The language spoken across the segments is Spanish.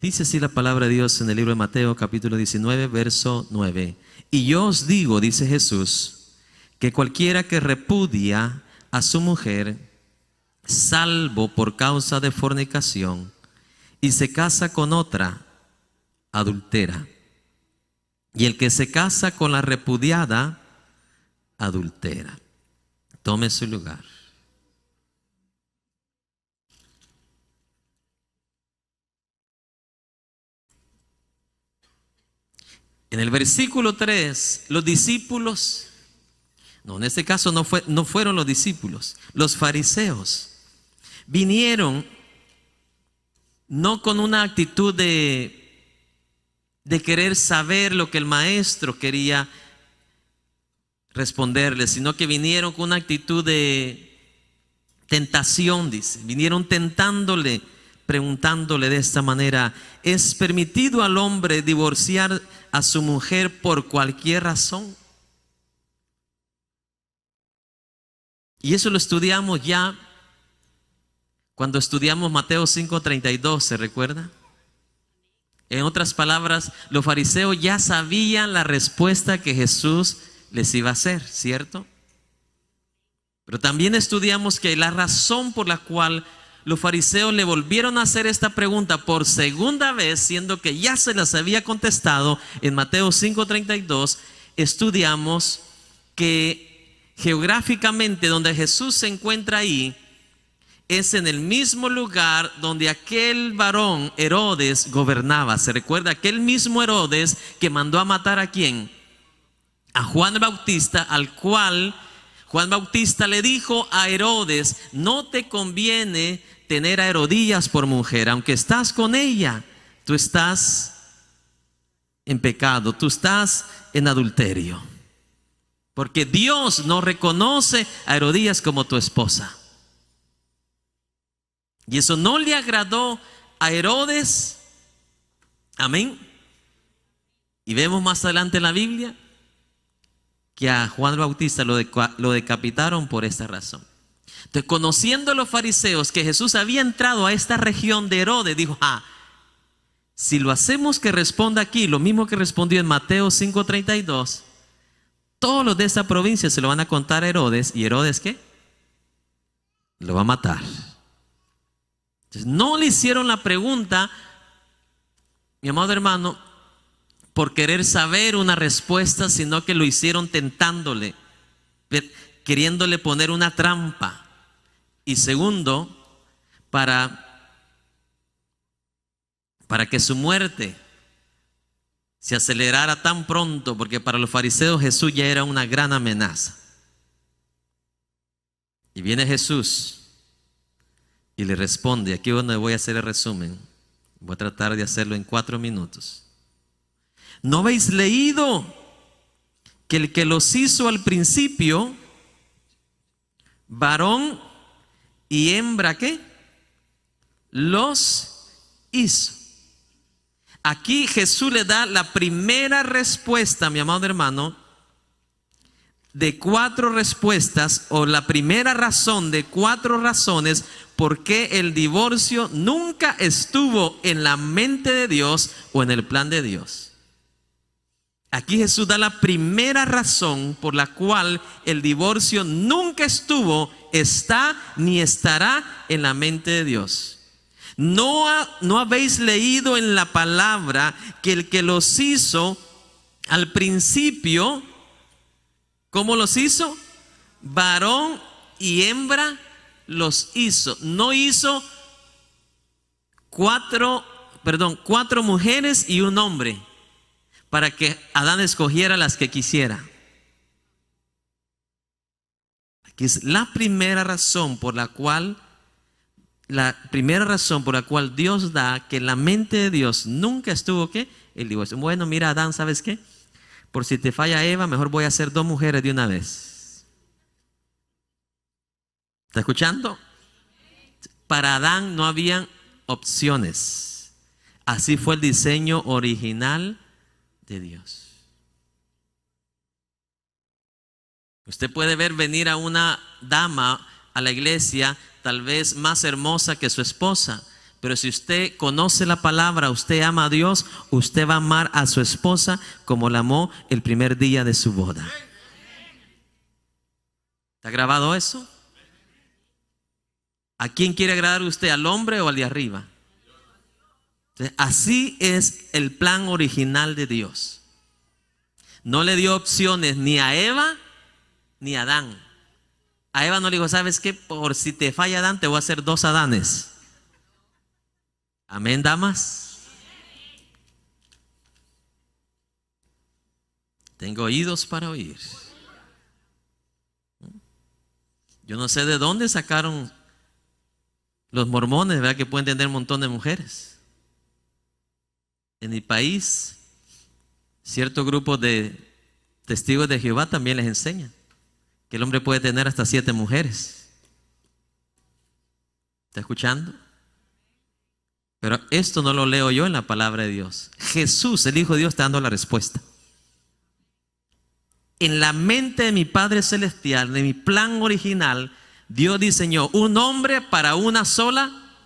Dice así la palabra de Dios en el libro de Mateo, capítulo 19, verso 9. Y yo os digo, dice Jesús, que cualquiera que repudia a su mujer, salvo por causa de fornicación, y se casa con otra, adultera. Y el que se casa con la repudiada, adultera. Tome su lugar. En el versículo 3, los discípulos, no, en este caso no fueron los discípulos, los fariseos, vinieron no con una actitud de querer saber lo que el maestro quería responderles, sino que vinieron con una actitud de tentación, dice. Vinieron tentándole, preguntándole de esta manera: ¿es permitido al hombre divorciar a su mujer por cualquier razón? Y eso lo estudiamos ya cuando estudiamos Mateo 5:32, ¿se recuerda? En otras palabras, los fariseos ya sabían la respuesta que Jesús les iba a hacer, ¿cierto? Pero también estudiamos que la razón por la cual los fariseos le volvieron a hacer esta pregunta por segunda vez, siendo que ya se las había contestado en Mateo 5:32, estudiamos que geográficamente donde Jesús se encuentra ahí es en el mismo lugar donde aquel varón Herodes gobernaba. ¿Se recuerda? Aquel mismo Herodes que mandó a matar ¿a quién? A Juan Bautista, al cual Juan Bautista le dijo a Herodes: no te conviene tener a Herodías por mujer, aunque estás con ella, tú estás en pecado, tú estás en adulterio, porque Dios no reconoce a Herodías como tu esposa. Y eso no le agradó a Herodes. Amén. Y vemos más adelante en la Biblia que a Juan Bautista lo decapitaron por esta razón. Entonces, conociendo a los fariseos que Jesús había entrado a esta región de Herodes, dijo: si lo hacemos que responda aquí, lo mismo que respondió en Mateo 5:32, todos los de esta provincia se lo van a contar a Herodes. ¿Y Herodes qué? Lo va a matar. Entonces, no le hicieron la pregunta, mi amado hermano, por querer saber una respuesta, sino que lo hicieron tentándole, queriéndole poner una trampa. Y segundo, para que su muerte se acelerara tan pronto, porque para los fariseos Jesús ya era una gran amenaza. Y viene Jesús y le responde. Aquí es donde voy a hacer el resumen. Voy a tratar de hacerlo en 4 minutos. ¿No habéis leído que el que los hizo al principio, varón y hembra, qué? Los hizo. Aquí Jesús le da la primera respuesta, mi amado hermano, de 4 respuestas, o la primera razón de 4 razones por qué el divorcio nunca estuvo en la mente de Dios o en el plan de Dios. Aquí Jesús da la primera razón por la cual el divorcio nunca estuvo, está ni estará en la mente de Dios. ¿No habéis leído en la palabra que el que los hizo al principio, ¿cómo los hizo? Varón y hembra los hizo. No hizo 4 mujeres y un hombre para que Adán escogiera las que quisiera. Aquí es la primera razón por la cual Dios da que en la mente de Dios nunca estuvo ¿qué? El divorcio. Bueno, mira, Adán, ¿sabes qué? Por si te falla Eva, mejor voy a hacer 2 mujeres de una vez. ¿Está escuchando? Para Adán no habían opciones. Así fue el diseño original de Dios. Usted puede ver venir a una dama a la iglesia, tal vez más hermosa que su esposa, Pero si usted conoce la palabra, usted ama a Dios, usted va a amar a su esposa como la amó el primer día de su boda. ¿Está grabado eso? ¿A quién quiere agradar usted? ¿Al hombre o al de arriba? Así es el plan original de Dios. No le dio opciones ni a Eva ni a Adán. A Eva no le dijo, ¿sabes qué? Por si te falla Adán, te voy a hacer 2 Adanes. Amén, damas. Tengo oídos para oír. Yo no sé de dónde sacaron los mormones, ¿verdad? Que pueden tener un montón de mujeres. En mi país, cierto grupo de testigos de Jehová también les enseñan que el hombre puede tener hasta 7 mujeres. ¿Está escuchando? Pero esto no lo leo yo en la palabra de Dios. Jesús, el Hijo de Dios, está dando la respuesta. En la mente de mi Padre Celestial, de mi plan original, Dios diseñó un hombre para una sola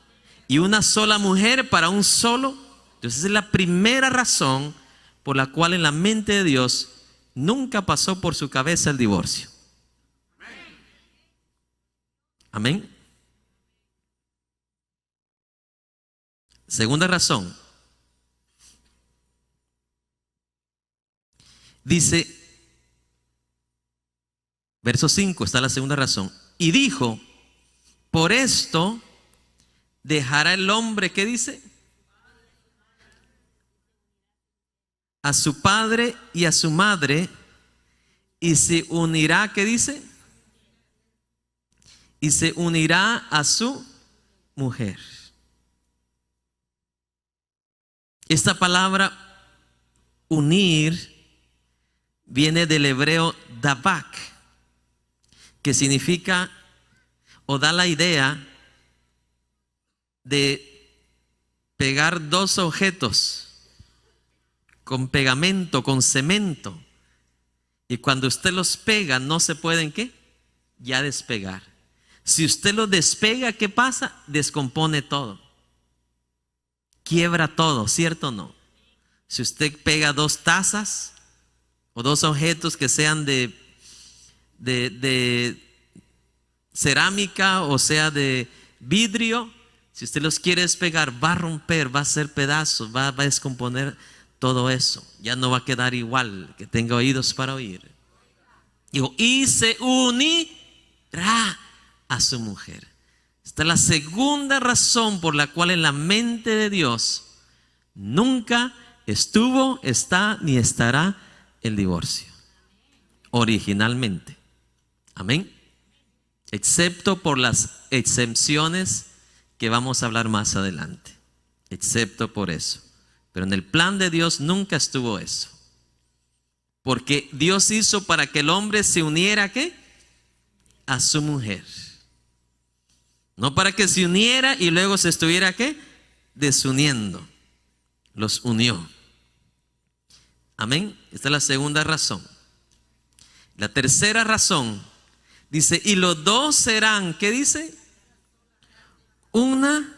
y una sola mujer para un solo. Entonces esa es la primera razón por la cual en la mente de Dios nunca pasó por su cabeza el divorcio. Amén. Segunda razón. Dice, verso 5 está la segunda razón. Y dijo, por esto dejará el hombre, ¿qué dice? A su padre y a su madre, y se unirá, ¿qué dice? Y se unirá a su mujer. Esta palabra unir viene del hebreo davak, que significa o da la idea de pegar 2 objetos con pegamento, con cemento, y cuando usted los pega no se pueden, ¿qué? Ya despegar. Si usted los despega, ¿qué pasa? Descompone todo, quiebra todo, ¿cierto o no? Si usted pega 2 tazas o 2 objetos que sean de cerámica o sea de vidrio, si usted los quiere despegar, va a romper, va a hacer pedazos, va a descomponer todo eso. Ya no va a quedar igual. Que tenga oídos para oír. Digo, y se unirá a su mujer. Esta es la segunda razón por la cual en la mente de Dios nunca estuvo, está ni estará el divorcio. Originalmente. Amén. Excepto por las excepciones que vamos a hablar más adelante. Excepto por eso. Pero en el plan de Dios nunca estuvo eso. Porque Dios hizo para que el hombre se uniera, ¿qué? A su mujer. No para que se uniera y luego se estuviera, ¿qué? Desuniendo. Los unió. Amén. Esta es la segunda razón. La tercera razón dice, y los 2 serán, ¿qué dice? Una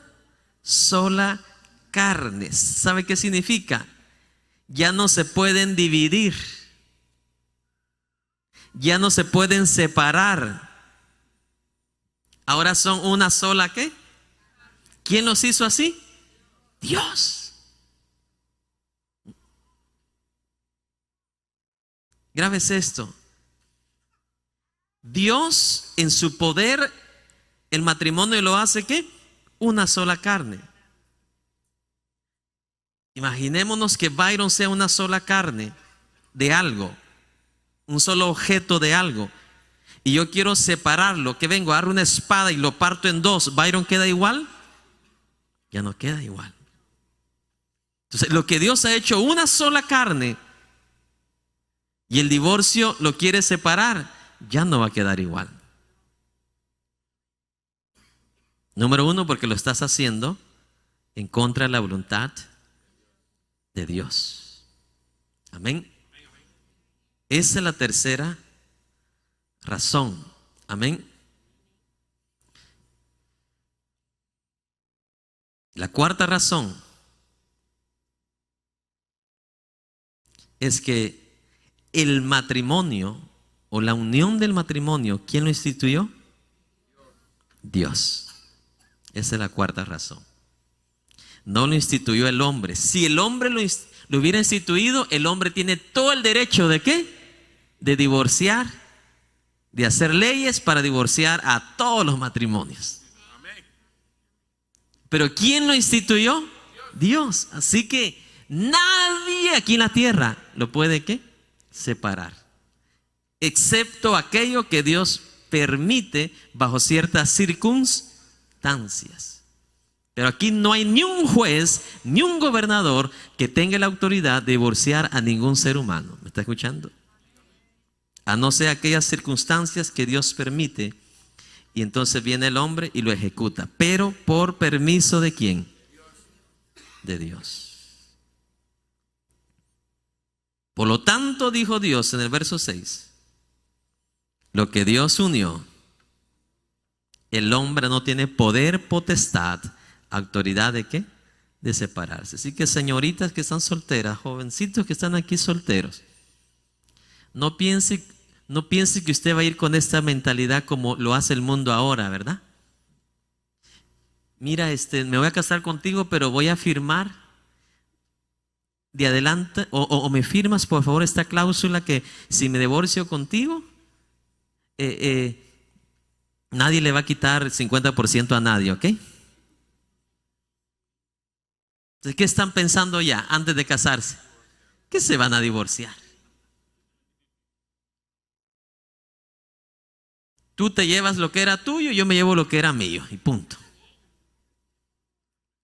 sola carne. ¿Sabe qué significa? Ya no se pueden dividir. Ya no se pueden separar. Ahora son una sola, ¿qué? ¿Quién los hizo así? Dios. Grábese esto. Dios en su poder, el matrimonio lo hace, ¿qué? Una sola carne. Imaginémonos que Byron sea una sola carne de algo, un solo objeto de algo, y yo quiero separarlo, que vengo a dar una espada y lo parto en 2, ¿Byron queda igual? Ya no queda igual. Entonces, lo que Dios ha hecho una sola carne y el divorcio lo quiere separar, ya no va a quedar igual. Número 1, porque lo estás haciendo en contra de la voluntad de Dios. Amén. Esa es la tercera razón. Amén. La cuarta razón es que el matrimonio o la unión del matrimonio, ¿quién lo instituyó? Dios. Esa es la cuarta razón. No lo instituyó el hombre. Si el hombre lo hubiera instituido, el hombre tiene todo el derecho ¿de qué? De divorciar, de hacer leyes para divorciar a todos los matrimonios. Pero ¿quién lo instituyó? Dios. Así que nadie aquí en la tierra lo puede ¿qué? Separar, excepto aquello que Dios permite bajo ciertas circunstancias. Pero aquí no hay ni un juez ni un gobernador que tenga la autoridad de divorciar a ningún ser humano. ¿Me está escuchando? A no ser aquellas circunstancias que Dios permite, y entonces viene el hombre y lo ejecuta. Pero ¿por permiso de quién? De Dios. Por lo tanto, dijo Dios en el verso 6, lo que Dios unió, el hombre no tiene poder, potestad, autoridad ¿de qué? De separarse. Así que señoritas que están solteras, jovencitos que están aquí solteros, no piense que usted va a ir con esta mentalidad como lo hace el mundo ahora, ¿verdad? Mira, me voy a casar contigo, pero voy a firmar de adelante, o me firmas por favor esta cláusula que si me divorcio contigo, nadie le va a quitar el 50% a nadie, ¿ok? Entonces, ¿qué están pensando ya antes de casarse? Que se van a divorciar. Tú te llevas lo que era tuyo, yo me llevo lo que era mío, y punto.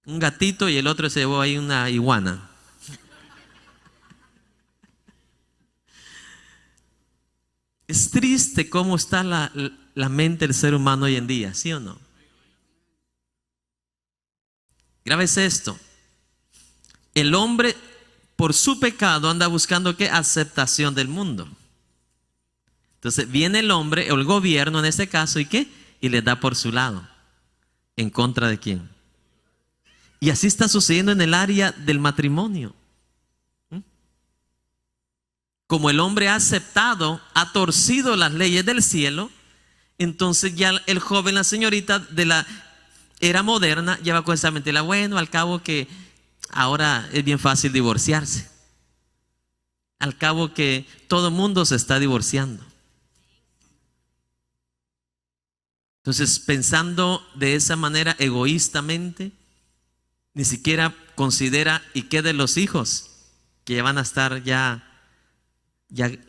Un gatito y el otro se llevó ahí una iguana. Es triste cómo está la mente del ser humano hoy en día, ¿sí o no? Grábese esto. El hombre, por su pecado, anda buscando ¿qué? Aceptación del mundo. Entonces viene el hombre, o el gobierno en este caso, ¿y qué? Y le da por su lado. ¿En contra de quién? Y así está sucediendo en el área del matrimonio. Como el hombre ha aceptado, ha torcido las leyes del cielo, entonces ya el joven, la señorita de la era moderna, ya va con esa mentira. Bueno, al cabo que ahora es bien fácil divorciarse. Al cabo que todo el mundo se está divorciando. Entonces, pensando de esa manera egoístamente, ni siquiera considera y qué de los hijos que van a estar ya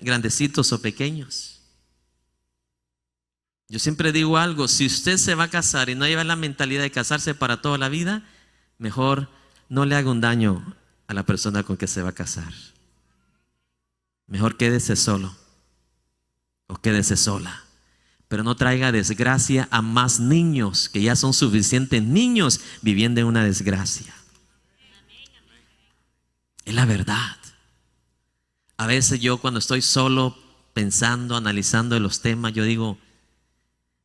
grandecitos o pequeños. Yo siempre digo algo, si usted se va a casar y no lleva la mentalidad de casarse para toda la vida, mejor no le haga un daño a la persona con que se va a casar. Mejor quédese solo o quédese sola. Pero no traiga desgracia a más niños que ya son suficientes niños viviendo en una desgracia. Es la verdad. A veces yo cuando estoy solo pensando, analizando los temas, yo digo,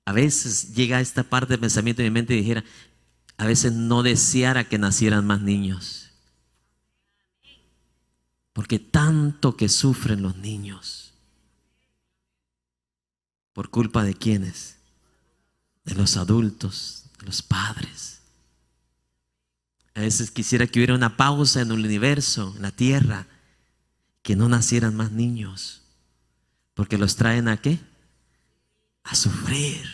a veces llega esta parte de pensamiento en mi mente y dijera, a veces no deseara que nacieran más niños. Porque tanto que sufren los niños. ¿Por culpa de quiénes? De los adultos, de los padres. A veces quisiera que hubiera una pausa en el universo, en la tierra, que no nacieran más niños, porque los traen ¿a qué? A sufrir.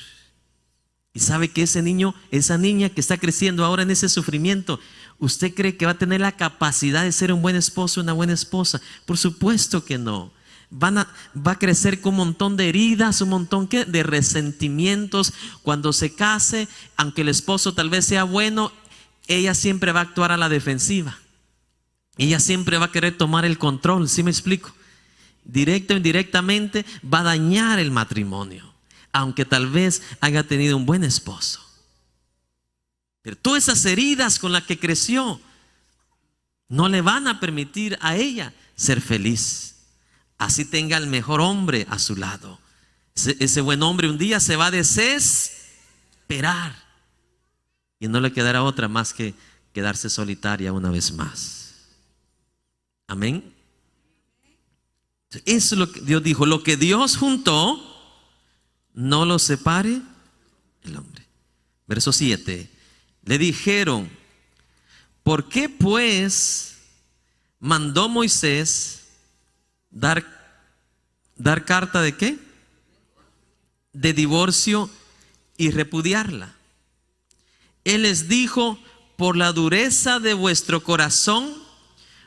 Y sabe que ese niño, esa niña que está creciendo ahora en ese sufrimiento, ¿usted cree que va a tener la capacidad de ser un buen esposo, una buena esposa? Por supuesto que no. Va a crecer con un montón de heridas, un montón de resentimientos. Cuando se case, aunque el esposo tal vez sea bueno, ella siempre va a actuar a la defensiva. Ella siempre va a querer tomar el control, ¿sí me explico? Directo o indirectamente va a dañar el matrimonio, aunque tal vez haya tenido un buen esposo. Pero todas esas heridas con las que creció no le van a permitir a ella ser feliz. Así tenga el mejor hombre a su lado. Ese buen hombre un día se va a desesperar y no le quedará otra más que quedarse solitaria una vez más. Amén. Eso es lo que Dios dijo: lo que Dios juntó, no lo separe el hombre. Verso 7. Le dijeron: ¿por qué pues mandó Moisés dar carta de qué? De divorcio y repudiarla. Él les dijo: por la dureza de vuestro corazón,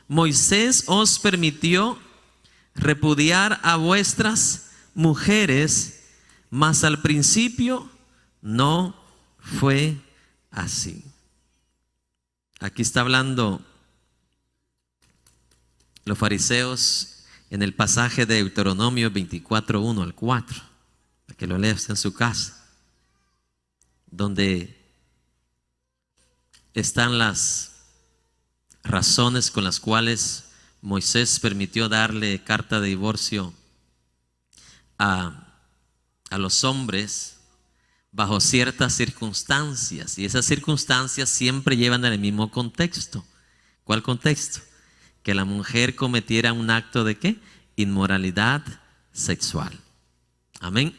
Moisés os permitió repudiar a vuestras mujeres, mas al principio no fue así. Aquí está hablando los fariseos en el pasaje de Deuteronomio 24, 1 al 4, para que lo leas en su casa, donde están las razones con las cuales Moisés permitió darle carta de divorcio a los hombres bajo ciertas circunstancias, y esas circunstancias siempre llevan al mismo contexto. ¿Cuál contexto? Que la mujer cometiera un acto de ¿qué? Inmoralidad sexual. Amén.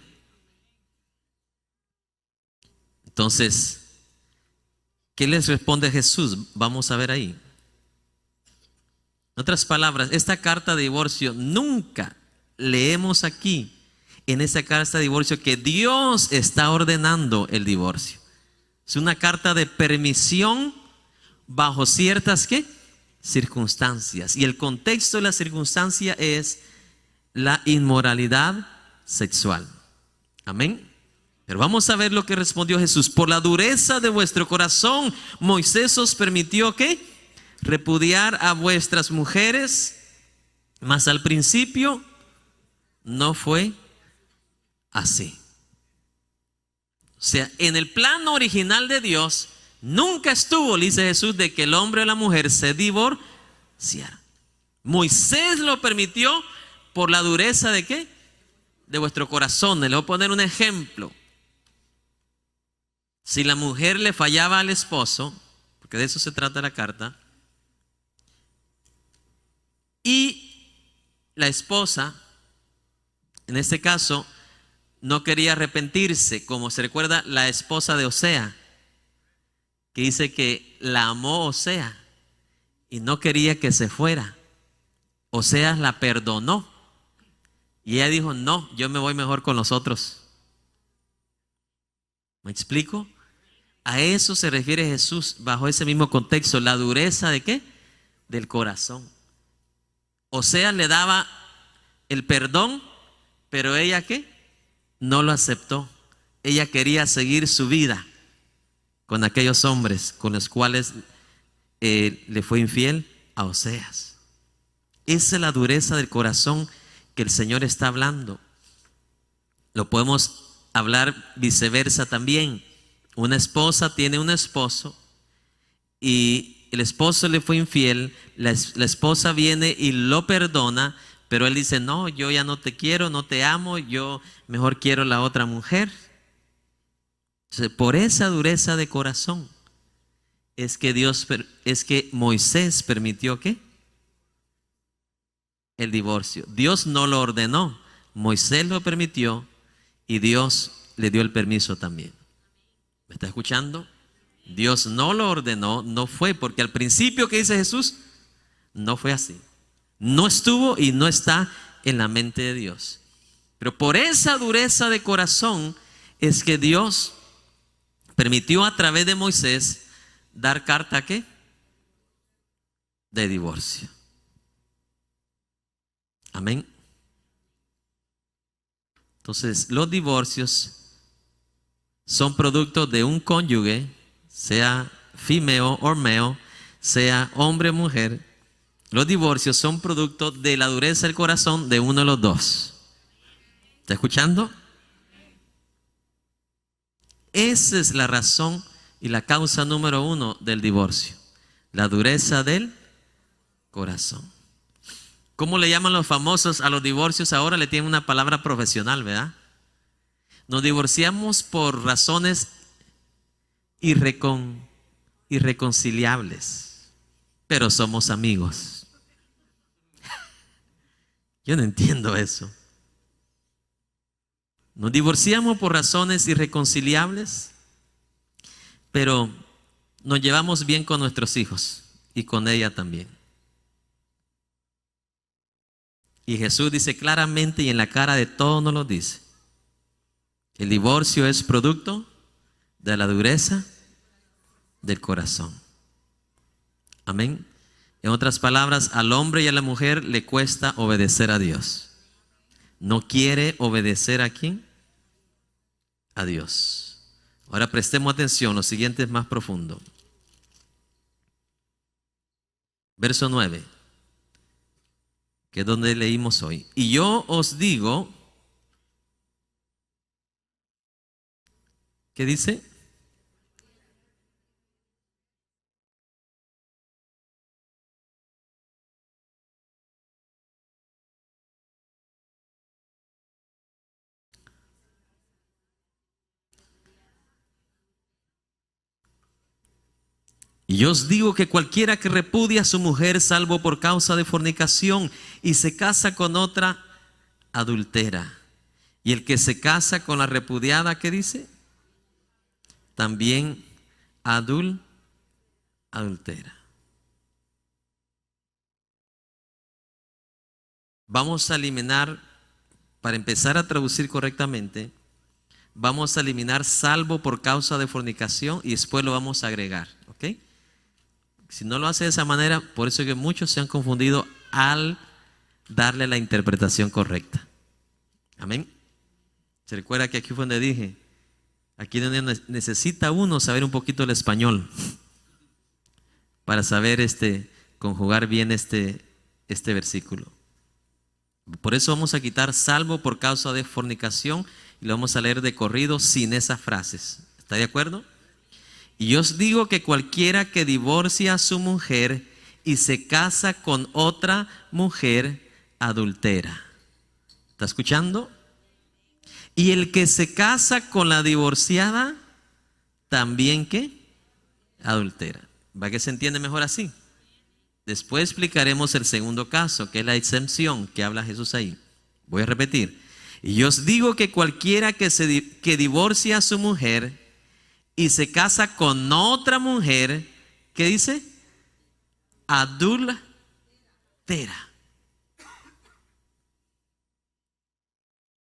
Entonces, ¿qué les responde Jesús? Vamos a ver ahí. En otras palabras, esta carta de divorcio nunca leemos aquí en esa carta de divorcio que Dios está ordenando el divorcio. Es una carta de permisión bajo ciertas ¿qué? Circunstancias. Y el contexto de la circunstancia es la inmoralidad sexual. Amén. Pero vamos a ver lo que respondió Jesús: por la dureza de vuestro corazón, Moisés os permitió ¿qué? Repudiar a vuestras mujeres, mas al principio no fue así. O sea, en el plano original de Dios nunca estuvo, dice Jesús, de que el hombre o la mujer se divorciaran. Moisés lo permitió por la dureza de ¿qué? De vuestro corazón. Le voy a poner un ejemplo. Si la mujer le fallaba al esposo, porque de eso se trata la carta, y la esposa, en este caso, no quería arrepentirse, como se recuerda la esposa de Osea, que dice que la amó Osea y no quería que se fuera. Osea la perdonó y ella dijo: no, yo me voy mejor con los otros. ¿Me explico? A eso se refiere Jesús bajo ese mismo contexto, la dureza de ¿qué? Del corazón. Osea le daba el perdón, pero ella ¿qué? No lo aceptó. Ella quería seguir su vida con aquellos hombres con los cuales le fue infiel a Oseas. Esa es la dureza del corazón que el Señor está hablando. Lo podemos hablar viceversa también. Una esposa tiene un esposo y el esposo le fue infiel, la esposa viene y lo perdona, pero él dice: no, yo ya no te quiero, no te amo, yo mejor quiero la otra mujer. Entonces, por esa dureza de corazón es que Moisés permitió ¿qué? El divorcio. Dios no lo ordenó, Moisés lo permitió y Dios le dio el permiso también. ¿Me está escuchando? Dios no lo ordenó, no fue, porque al principio que dice Jesús, no fue así. No estuvo y no está en la mente de Dios. Pero por esa dureza de corazón es que Dios permitió a través de Moisés dar carta ¿qué? De divorcio. Amén. Entonces, los divorcios son producto de un cónyuge, sea female o male, sea hombre o mujer. Los divorcios son producto de la dureza del corazón de uno de los dos. ¿Está escuchando? Esa es la razón y la causa número uno del divorcio: la dureza del corazón. ¿Cómo le llaman los famosos a los divorcios ahora? Le tienen una palabra profesional, ¿verdad? Nos divorciamos por razones irreconciliables, pero somos amigos. Yo no entiendo eso. Nos divorciamos por razones irreconciliables, pero nos llevamos bien con nuestros hijos y con ella también. Y Jesús dice claramente y en la cara de todos nos lo dice: el divorcio es producto de la dureza del corazón. Amén. En otras palabras, al hombre y a la mujer le cuesta obedecer a Dios. No quiere obedecer ¿a quién? A Dios. Ahora prestemos atención, lo siguiente es más profundo. Verso 9, que es donde leímos hoy. Y yo os digo, ¿qué dice? Y yo os digo que cualquiera que repudia a su mujer salvo por causa de fornicación y se casa con otra, adultera. Y el que se casa con la repudiada, ¿qué dice? También adultera. Vamos a eliminar, para empezar a traducir correctamente, vamos a eliminar salvo por causa de fornicación y después lo vamos a agregar, ¿ok? Si no lo hace de esa manera, por eso es que muchos se han confundido al darle la interpretación correcta. Amén. Se recuerda que aquí fue donde dije, aquí donde necesita uno saber un poquito el español para saber conjugar bien este versículo. Por eso vamos a quitar salvo por causa de fornicación y lo vamos a leer de corrido sin esas frases. ¿Está de acuerdo? Y yo os digo que cualquiera que divorcia a su mujer y se casa con otra mujer, adultera. ¿Está escuchando? Y el que se casa con la divorciada, también ¿qué? Adultera. ¿Va que se entiende mejor así? Después explicaremos el segundo caso, que es la exención que habla Jesús ahí. Voy a repetir. Y yo os digo que cualquiera que divorcia a su mujer y se casa con otra mujer, ¿qué dice? Adúltera.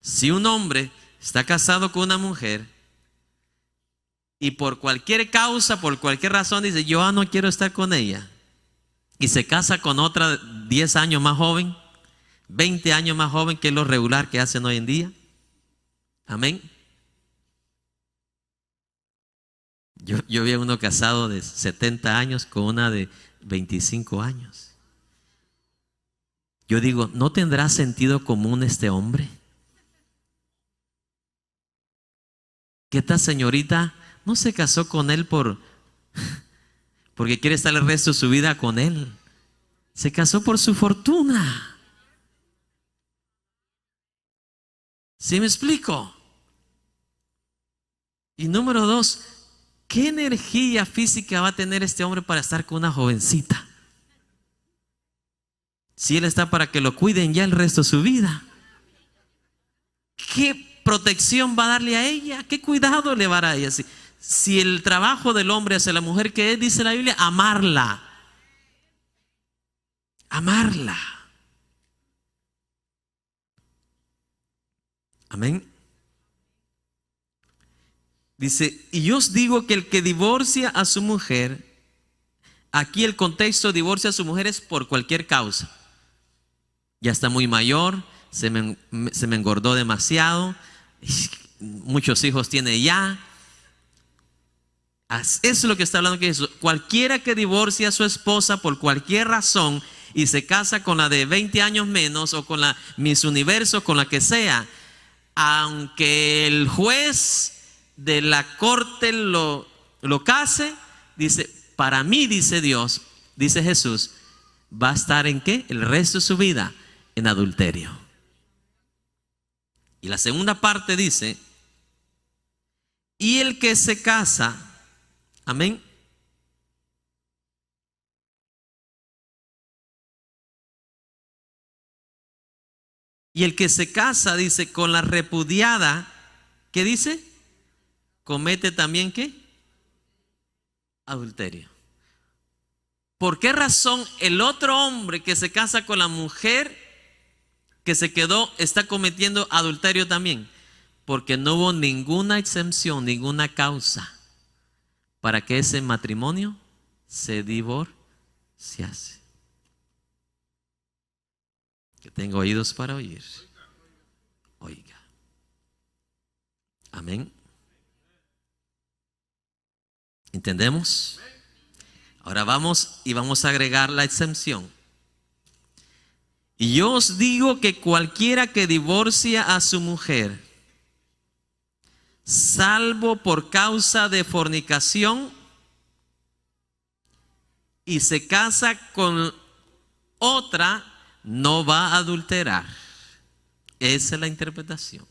Si un hombre está casado con una mujer y por cualquier causa, por cualquier razón dice, yo no quiero estar con ella, y se casa con otra 10 años más joven, 20 años más joven, que es lo regular que hacen hoy en día. Amén. Yo vi a uno casado de 70 años con una de 25 años. Yo digo, ¿no tendrá sentido común este hombre? Que esta señorita no se casó con él porque quiere estar el resto de su vida con él. Se casó por su fortuna. ¿Sí me explico? Y número 2, ¿qué energía física va a tener este hombre para estar con una jovencita? Si él está para que lo cuiden ya el resto de su vida. ¿Qué protección va a darle a ella? ¿Qué cuidado le va a dar a ella? Si el trabajo del hombre hacia la mujer, que es, dice la Biblia, amarla. Amarla. Amén. Dice, y yo os digo que el que divorcia a su mujer, aquí el contexto divorcia a su mujer es por cualquier causa. Ya está muy mayor, se me engordó demasiado, muchos hijos tiene ya. Eso es lo que está hablando aquí Jesús. Cualquiera que divorcia a su esposa por cualquier razón y se casa con la de 20 años menos o con la Miss Universo, con la que sea, aunque el juez de la corte lo case, dice, para mí, dice Dios, dice Jesús, va a estar ¿en qué? El resto de su vida en adulterio. Y la segunda parte dice, y el que se casa, amén, Y el que se casa, dice, con la repudiada, ¿qué dice? Comete también, ¿qué? Adulterio. ¿Por qué razón el otro hombre que se casa con la mujer que se quedó está cometiendo adulterio también? Porque no hubo ninguna exención, ninguna causa para que ese matrimonio se divorciase. Que tengo oídos para oír. Oiga. Amén. ¿Entendemos? Ahora vamos a agregar la exención. Y yo os digo que cualquiera que divorcia a su mujer, salvo por causa de fornicación, y se casa con otra, no va a adulterar. Esa es la interpretación.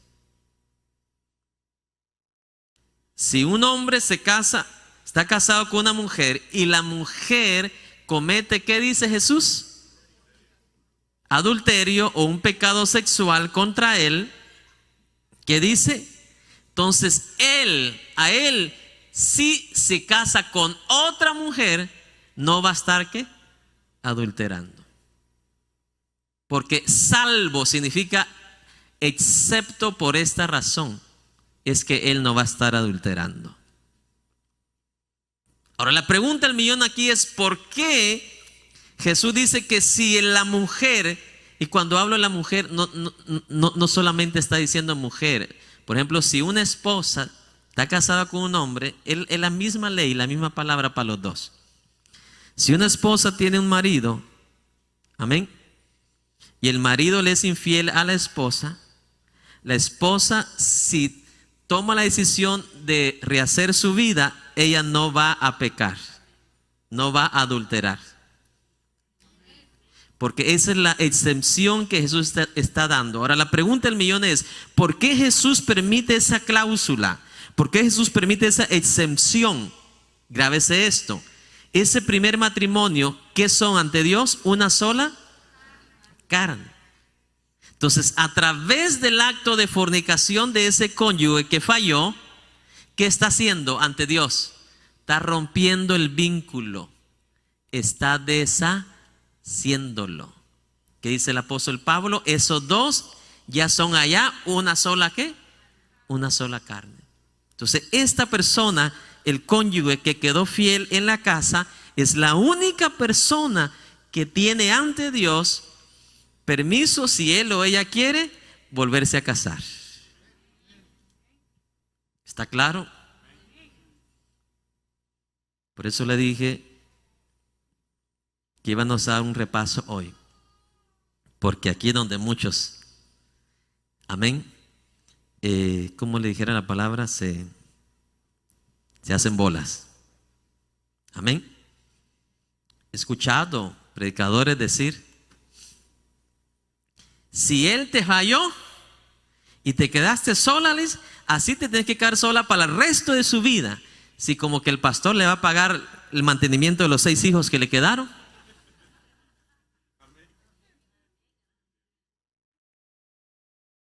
Si un hombre se casa, está casado con una mujer y la mujer comete, ¿qué dice Jesús? Adulterio o un pecado sexual contra él, ¿qué dice? Entonces a él, si se casa con otra mujer, no va a estar, ¿qué? Adulterando. Porque salvo significa excepto por esta razón, es que él no va a estar adulterando. Ahora la pregunta del millón aquí es ¿por qué Jesús dice que si la mujer, y cuando hablo de la mujer no solamente está diciendo mujer? Por ejemplo, si una esposa está casada con un hombre, es la misma ley, la misma palabra para los dos. Si una esposa tiene un marido, amén, y el marido le es infiel a la esposa si toma la decisión de rehacer su vida, ella no va a pecar, no va a adulterar. Porque esa es la exención que Jesús está dando. Ahora la pregunta del millón es, ¿por qué Jesús permite esa cláusula? ¿Por qué Jesús permite esa exención? Grábese esto. Ese primer matrimonio, ¿qué son ante Dios? Una sola carne. Entonces, a través del acto de fornicación de ese cónyuge que falló, ¿qué está haciendo ante Dios? Está rompiendo el vínculo. Está deshaciéndolo. ¿Qué dice el apóstol Pablo? Esos dos ya son allá una sola, ¿qué? Una sola carne. Entonces, esta persona, el cónyuge que quedó fiel en la casa, es la única persona que tiene ante Dios permiso, si él o ella quiere, volverse a casar. ¿Está claro? Por eso le dije que íbamos a dar un repaso hoy. Porque aquí es donde muchos, amén, como le dijera la palabra, se hacen bolas. Amén. He escuchado predicadores decir, si él te falló y te quedaste sola, Liz, así te tienes que quedar sola para el resto de su vida. Si como que el pastor le va a pagar el mantenimiento de los 6 hijos que le quedaron.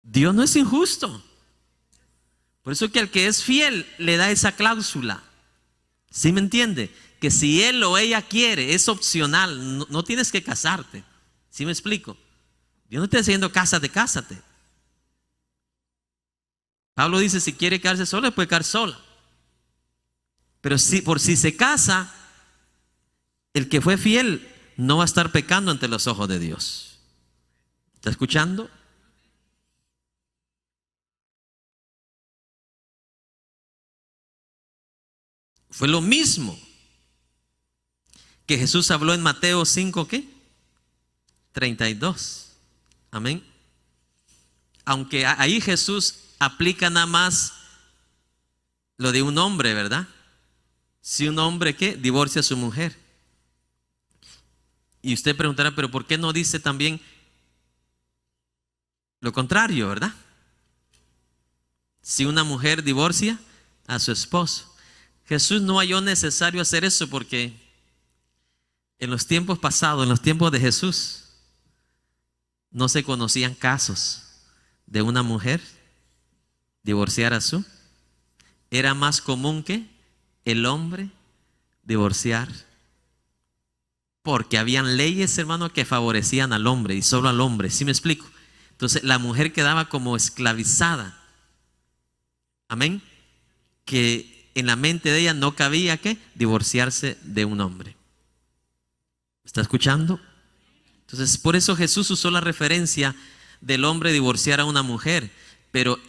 Dios no es injusto. Por eso que al que es fiel le da esa cláusula. ¿Sí me entiende? Que si él o ella quiere, es opcional, no tienes que casarte. ¿Sí me explico? Dios no está diciendo cásate. Pablo dice si quiere quedarse sola, puede quedar sola. Pero si se casa, el que fue fiel no va a estar pecando ante los ojos de Dios. ¿Está escuchando? Fue lo mismo que Jesús habló en Mateo 5, ¿qué? 32. Amén. Aunque ahí Jesús aplica nada más lo de un hombre, ¿verdad? Si un hombre, ¿qué? Divorcia a su mujer. Y usted preguntará, pero ¿por qué no dice también lo contrario, verdad? Si una mujer divorcia a su esposo. Jesús no halló necesario hacer eso porque en los tiempos pasados, en los tiempos de Jesús, no se conocían casos de una mujer divorciar a su. Era más común que el hombre divorciar, porque habían leyes, hermano, que favorecían al hombre y solo al hombre. ¿Sí me explico? Entonces la mujer quedaba como esclavizada. Amén. Que en la mente de ella no cabía que divorciarse de un hombre. ¿Está escuchando? Entonces por eso Jesús usó la referencia del hombre divorciar a una mujer, pero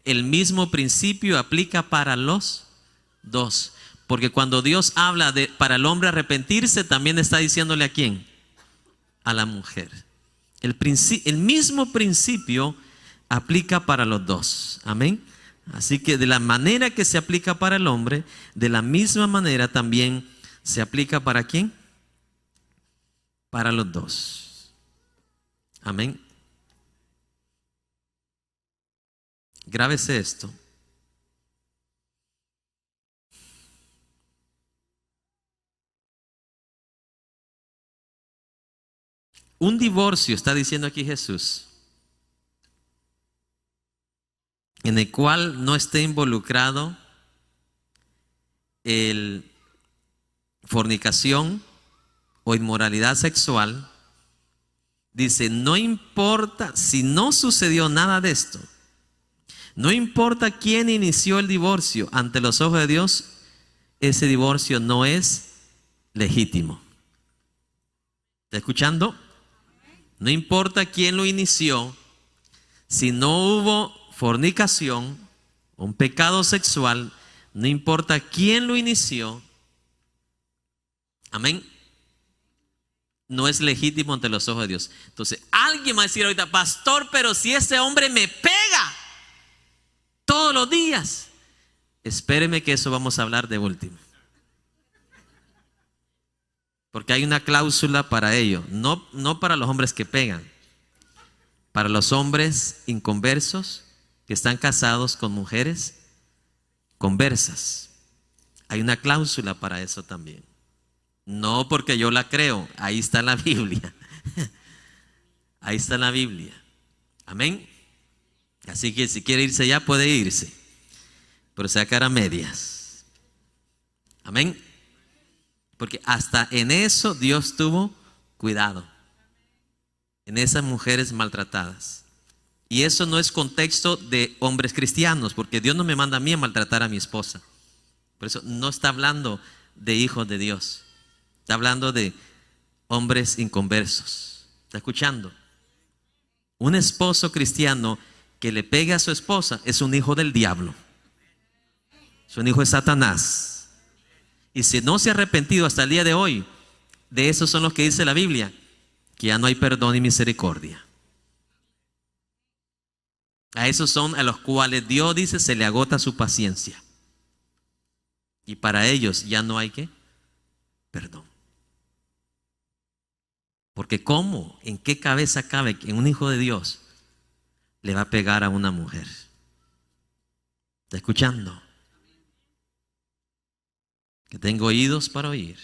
el mismo principio aplica para los dos. Porque cuando Dios habla de para el hombre arrepentirse, también está diciéndole ¿a quién? A la mujer. El mismo principio aplica para los dos. Amén. Así que de la manera que se aplica para el hombre, de la misma manera también se aplica ¿para quién? Para los dos. Amén. Grábese esto. Un divorcio, está diciendo aquí Jesús, en el cual no esté involucrado el fornicación o inmoralidad sexual, dice, no importa si no sucedió nada de esto, no importa quién inició el divorcio, ante los ojos de Dios, ese divorcio no es legítimo. ¿Está escuchando? No importa quién lo inició, si no hubo fornicación, un pecado sexual, no importa quién lo inició, amén, no es legítimo ante los ojos de Dios. Entonces, alguien va a decir ahorita, pastor, pero si ese hombre me pega todos los días, espéreme que eso vamos a hablar de último. Porque hay una cláusula para ello, no para los hombres que pegan, para los hombres inconversos que están casados con mujeres conversas. Hay una cláusula para eso también. No porque yo la creo, ahí está en la Biblia. Ahí está en la Biblia. Amén. Así que si quiere irse ya puede irse, pero sacar a medias. Amén. Porque hasta en eso Dios tuvo cuidado, en esas mujeres maltratadas. Y eso no es contexto de hombres cristianos, porque Dios no me manda a mí a maltratar a mi esposa. Por eso no está hablando de hijos de Dios, está hablando de hombres inconversos. ¿Está escuchando? Un esposo cristiano que le pegue a su esposa es un hijo del diablo, es un hijo de Satanás. Y si no se ha arrepentido hasta el día de hoy, de esos son los que dice la Biblia, que ya no hay perdón y misericordia. A esos son a los cuales Dios dice se le agota su paciencia. Y para ellos ya no hay ¿qué? Perdón. Porque ¿cómo? ¿En qué cabeza cabe que un hijo de Dios le va a pegar a una mujer? ¿Está escuchando? Que tengo oídos para oír.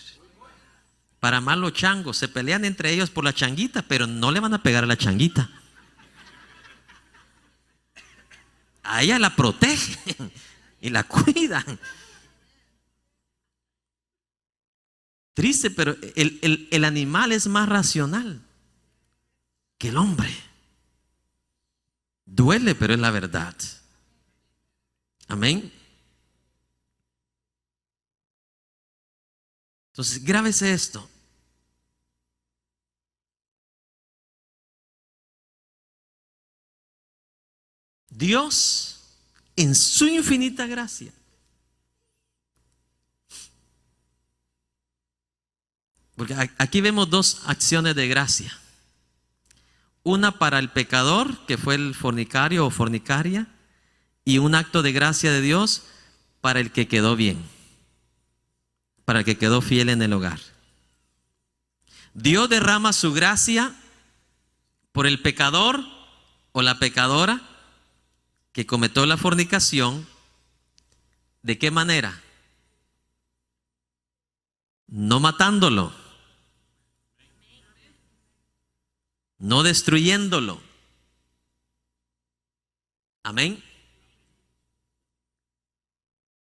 Para más los changos se pelean entre ellos por la changuita, pero no le van a pegar a la changuita. A ella la protegen y la cuidan. Triste, pero el animal es más racional que el hombre. Duele, pero es la verdad. Amén. Entonces, grábese esto. Dios, en su infinita gracia, porque aquí vemos dos acciones de gracia. Una para el pecador, que fue el fornicario o fornicaria, y un acto de gracia de Dios para el que quedó bien, para el que quedó fiel en el hogar. Dios derrama su gracia por el pecador o la pecadora que cometió la fornicación. ¿De qué manera? No matándolo, no destruyéndolo. Amén.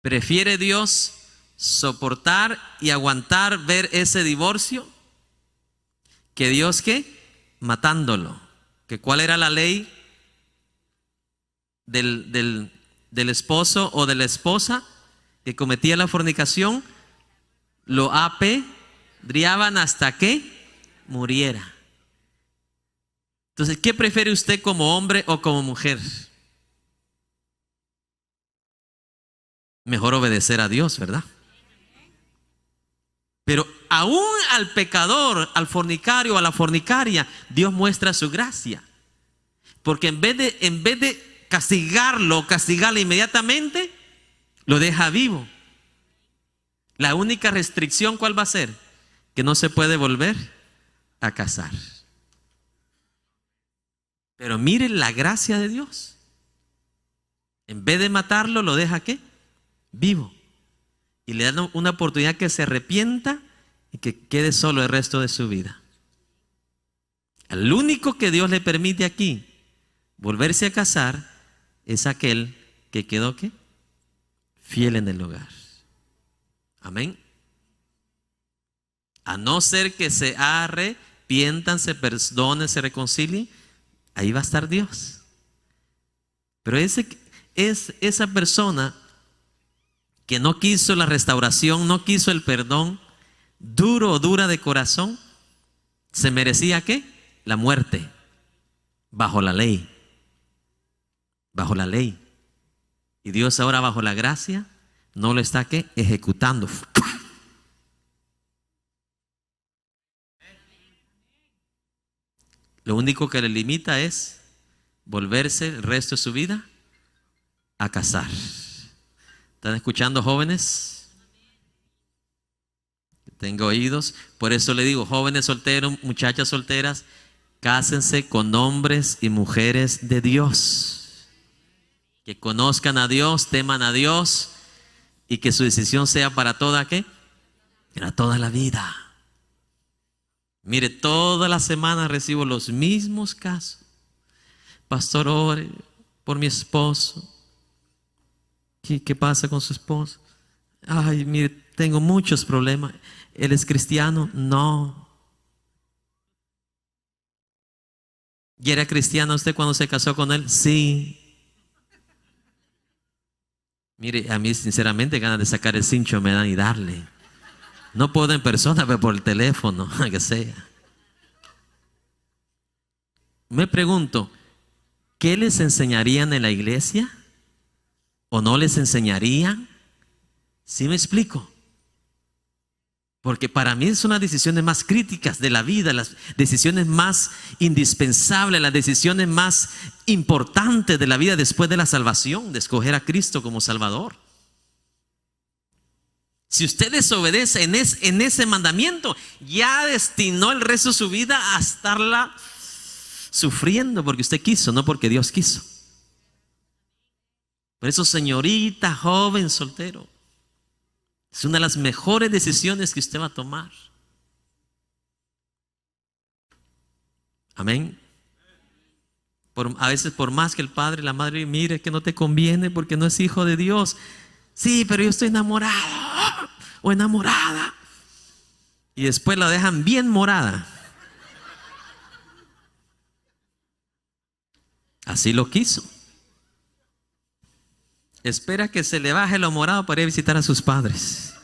¿Prefiere Dios soportar y aguantar ver ese divorcio que Dios qué? Matándolo. ¿Que cuál era la ley del esposo o de la esposa que cometía la fornicación? Lo apedreaban hasta que muriera. Entonces, ¿qué prefiere usted como hombre o como mujer? Mejor obedecer a Dios, ¿verdad? Pero aún al pecador, al fornicario, a la fornicaria, Dios muestra su gracia. Porque en vez de castigarle inmediatamente, lo deja vivo. La única restricción, ¿cuál va a ser? Que no se puede volver a casar. Pero miren la gracia de Dios. En vez de matarlo, lo deja ¿qué? Vivo. Y le dan una oportunidad que se arrepienta y que quede solo el resto de su vida. Al único que Dios le permite aquí volverse a casar es aquel que quedó ¿qué? Fiel en el hogar. Amén. A no ser que se arrepientan, se perdonen, se reconcilien, ahí va a estar Dios. Pero esa persona que no quiso la restauración, no quiso el perdón, duro o dura de corazón, se merecía ¿qué? La muerte, bajo la ley. Bajo la ley. Y Dios ahora bajo la gracia no lo está ¿qué? Ejecutando. Lo único que le limita es volverse el resto de su vida a casar. ¿Están escuchando, jóvenes? Tengo oídos. Por eso le digo, jóvenes solteros, muchachas solteras, cásense con hombres y mujeres de Dios. Que conozcan a Dios, teman a Dios y que su decisión sea para toda ¿qué? Para toda la vida. Mire, toda la semana recibo los mismos casos. Pastor, ore por mi esposo. ¿Qué pasa con su esposo? Ay, mire, tengo muchos problemas. ¿Él es cristiano? No. ¿Y era cristiano usted cuando se casó con él? Sí. Mire, a mí sinceramente ganas de sacar el cincho me dan y darle. No puedo en persona, pero por el teléfono, que sea. Me pregunto, ¿qué les enseñarían en la iglesia? ¿O no les enseñarían? ¿Sí me explico? Porque para mí son las decisiones más críticas de la vida, las decisiones más indispensables, las decisiones más importantes de la vida después de la salvación, de escoger a Cristo como Salvador. Si usted desobedece en ese mandamiento, ya destinó el resto de su vida a estarla sufriendo porque usted quiso, no porque Dios quiso. Por eso, señorita, joven, soltero, es una de las mejores decisiones que usted va a tomar. Amén. A veces por más que el padre y la madre mire que no te conviene porque no es hijo de Dios. Sí, pero yo estoy enamorado o enamorada. Y después la dejan bien morada. Así lo quiso. Espera que se le baje lo morado para ir a visitar a sus padres.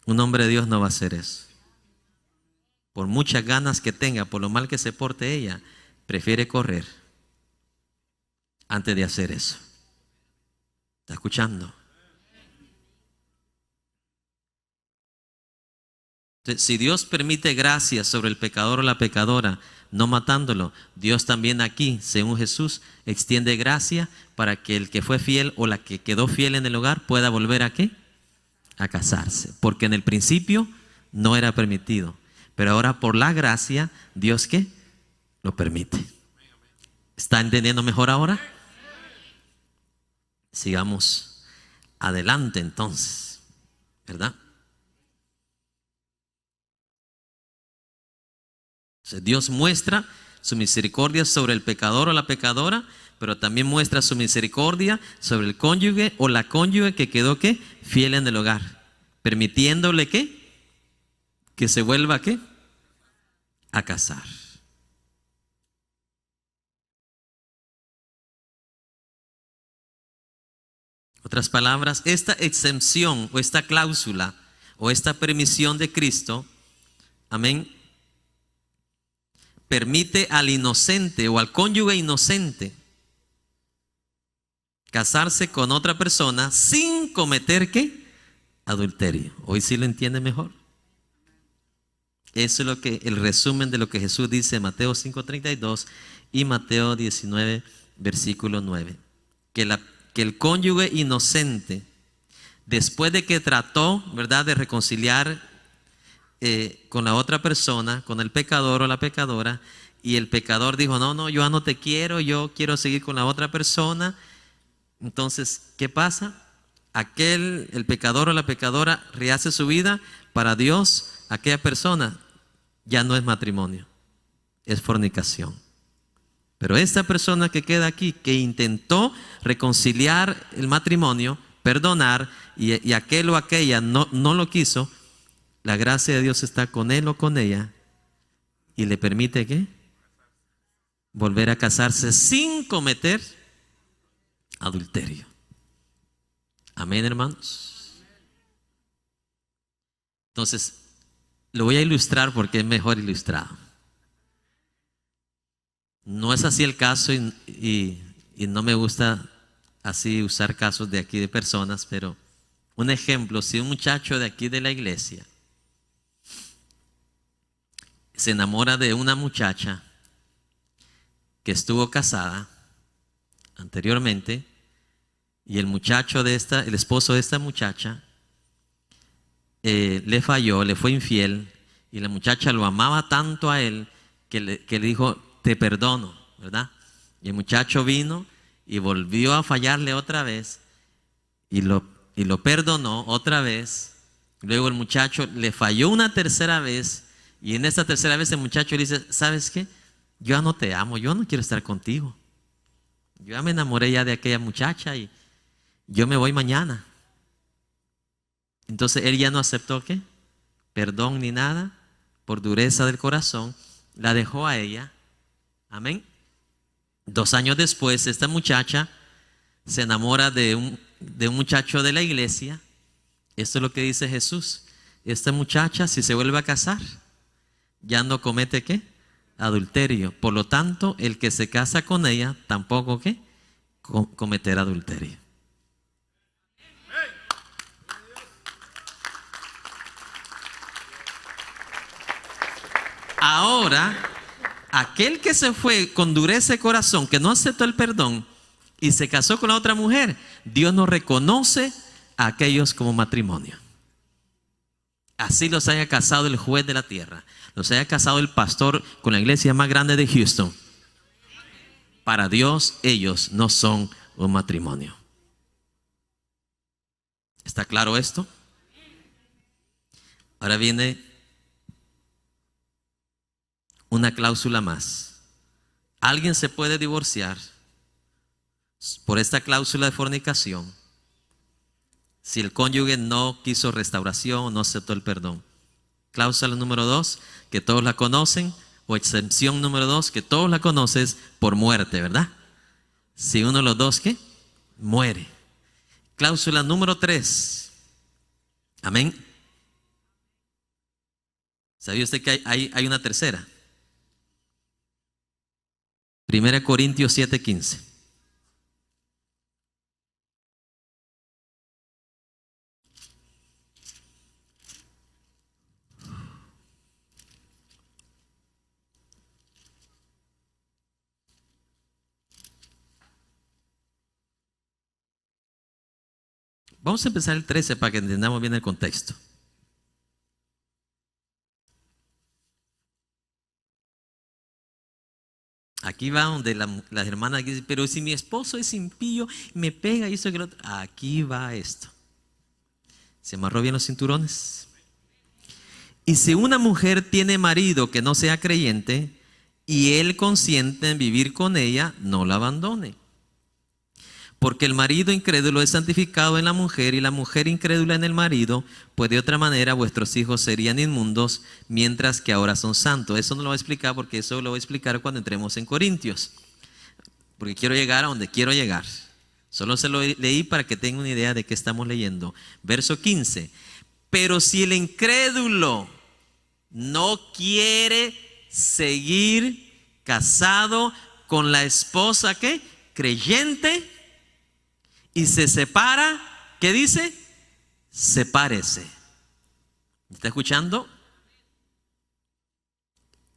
Un hombre de Dios no va a hacer eso. Por muchas ganas que tenga, por lo mal que se porte ella, prefiere correr antes de hacer eso. ¿Está escuchando? Entonces, si Dios permite gracia sobre el pecador o la pecadora, no matándolo, Dios también aquí, según Jesús, extiende gracia para que el que fue fiel o la que quedó fiel en el hogar pueda volver ¿a qué? A casarse. Porque en el principio no era permitido. Pero ahora por la gracia, Dios ¿qué? Lo permite. ¿Está entendiendo mejor ahora? Sigamos adelante entonces, ¿verdad? sea, Dios muestra su misericordia sobre el pecador o la pecadora, pero también muestra su misericordia sobre el cónyuge o la cónyuge que quedó ¿qué? Fiel en el hogar, permitiéndole ¿qué? Que se vuelva ¿qué? A casar. Otras palabras, esta exención o esta cláusula o esta permisión de Cristo, amén, permite al inocente o al cónyuge inocente casarse con otra persona sin cometer ¿qué? Adulterio. Hoy sí lo entiende mejor. Eso es lo que, el resumen de lo que Jesús dice en Mateo 5:32 y Mateo 19, versículo 9. Que el cónyuge inocente, después de que trató, ¿verdad?, de reconciliar con la otra persona, con el pecador o la pecadora, y el pecador dijo, no, yo ya no te quiero, yo quiero seguir con la otra persona. Entonces, ¿qué pasa? El pecador o la pecadora rehace su vida. Para Dios, aquella persona ya no es matrimonio, es fornicación. Pero esta persona que queda aquí, que intentó reconciliar el matrimonio, perdonar, y aquel o aquella no lo quiso, la gracia de Dios está con él o con ella y le permite ¿qué? Volver a casarse sin cometer adulterio. Amén, hermanos. Entonces, lo voy a ilustrar porque es mejor ilustrado. No es así el caso y no me gusta así usar casos de aquí de personas, pero un ejemplo, si un muchacho de aquí de la iglesia se enamora de una muchacha que estuvo casada anteriormente y el esposo de esta muchacha le falló, le fue infiel y la muchacha lo amaba tanto a él que le dijo, te perdono, ¿verdad? Y el muchacho vino y volvió a fallarle otra vez y lo perdonó otra vez. Luego el muchacho le falló una tercera vez y en esta tercera vez el muchacho le dice, ¿sabes qué? Yo ya no te amo, yo no quiero estar contigo. Yo ya me enamoré ya de aquella muchacha y yo me voy mañana. Entonces él ya no aceptó ¿qué? Perdón ni nada, por dureza del corazón, la dejó a ella. Amén. 2 años después, esta muchacha se enamora de un muchacho de la iglesia. Esto es lo que dice Jesús. Esta muchacha, si se vuelve a casar, ya no comete ¿qué? Adulterio. Por lo tanto, el que se casa con ella, tampoco ¿qué? Cometerá adulterio. Ahora, aquel que se fue con dureza de corazón, que no aceptó el perdón y se casó con la otra mujer, Dios no reconoce a aquellos como matrimonio. Así los haya casado el juez de la tierra, los haya casado el pastor con la iglesia más grande de Houston. Para Dios, ellos no son un matrimonio. ¿Está claro esto? Ahora viene una cláusula más. Alguien se puede divorciar por esta cláusula de fornicación si el cónyuge no quiso restauración o no aceptó el perdón. Cláusula número 2, que todos la conocen, o excepción número 2, que todos la conocen, por muerte, ¿verdad? Si uno de los dos, ¿qué? Muere. Cláusula número 3. Amén. ¿Sabía usted que hay una tercera? 1 Corintios 7:15. Vamos a empezar el 13 para que entendamos bien el contexto. Aquí va donde las hermanas dicen, pero si mi esposo es impío, me pega y eso que lo otro. Aquí va esto. Se amarró bien los cinturones. Y si una mujer tiene marido que no sea creyente y él consiente en vivir con ella, no la abandone. Porque el marido incrédulo es santificado en la mujer y la mujer incrédula en el marido, pues de otra manera vuestros hijos serían inmundos, mientras que ahora son santos. Eso no lo voy a explicar porque eso lo voy a explicar cuando entremos en Corintios. Porque quiero llegar a donde quiero llegar. Solo se lo leí para que tengan una idea de qué estamos leyendo. Verso 15. Pero si el incrédulo no quiere seguir casado con la esposa ¿qué? Creyente y se separa, ¿qué dice? Sepárese. ¿Está escuchando?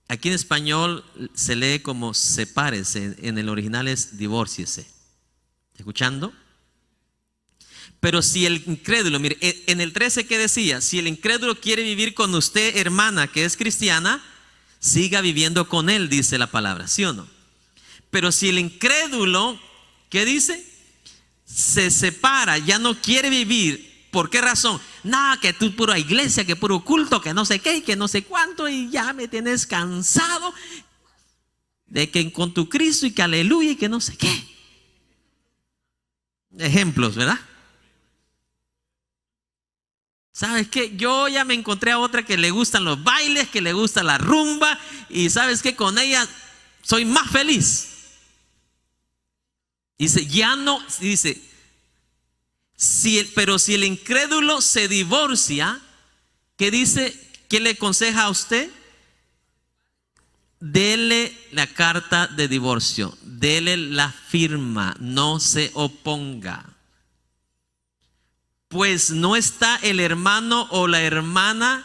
Aquí en español se lee como sepárese, en el original es divórciese. ¿Está escuchando? Pero si el incrédulo, mire, en el 13 que decía, si el incrédulo quiere vivir con usted, hermana, que es cristiana, siga viviendo con él, dice la palabra, ¿sí o no? Pero si el incrédulo, ¿qué dice? Se separa, ya no quiere vivir. ¿Por qué razón? Nada, que tú pura iglesia, que puro culto, que no sé qué, que no sé cuánto, y ya me tienes cansado de que con tu Cristo y que aleluya y que no sé qué. Ejemplos, ¿verdad? ¿Sabes qué? Yo ya me encontré a otra que le gustan los bailes, que le gusta la rumba, y ¿sabes qué? Con ella soy más feliz. Dice, ya no, dice, pero si el incrédulo se divorcia, ¿qué dice? ¿Qué le aconseja a usted? Dele la carta de divorcio, dele la firma, no se oponga. Pues no está el hermano o la hermana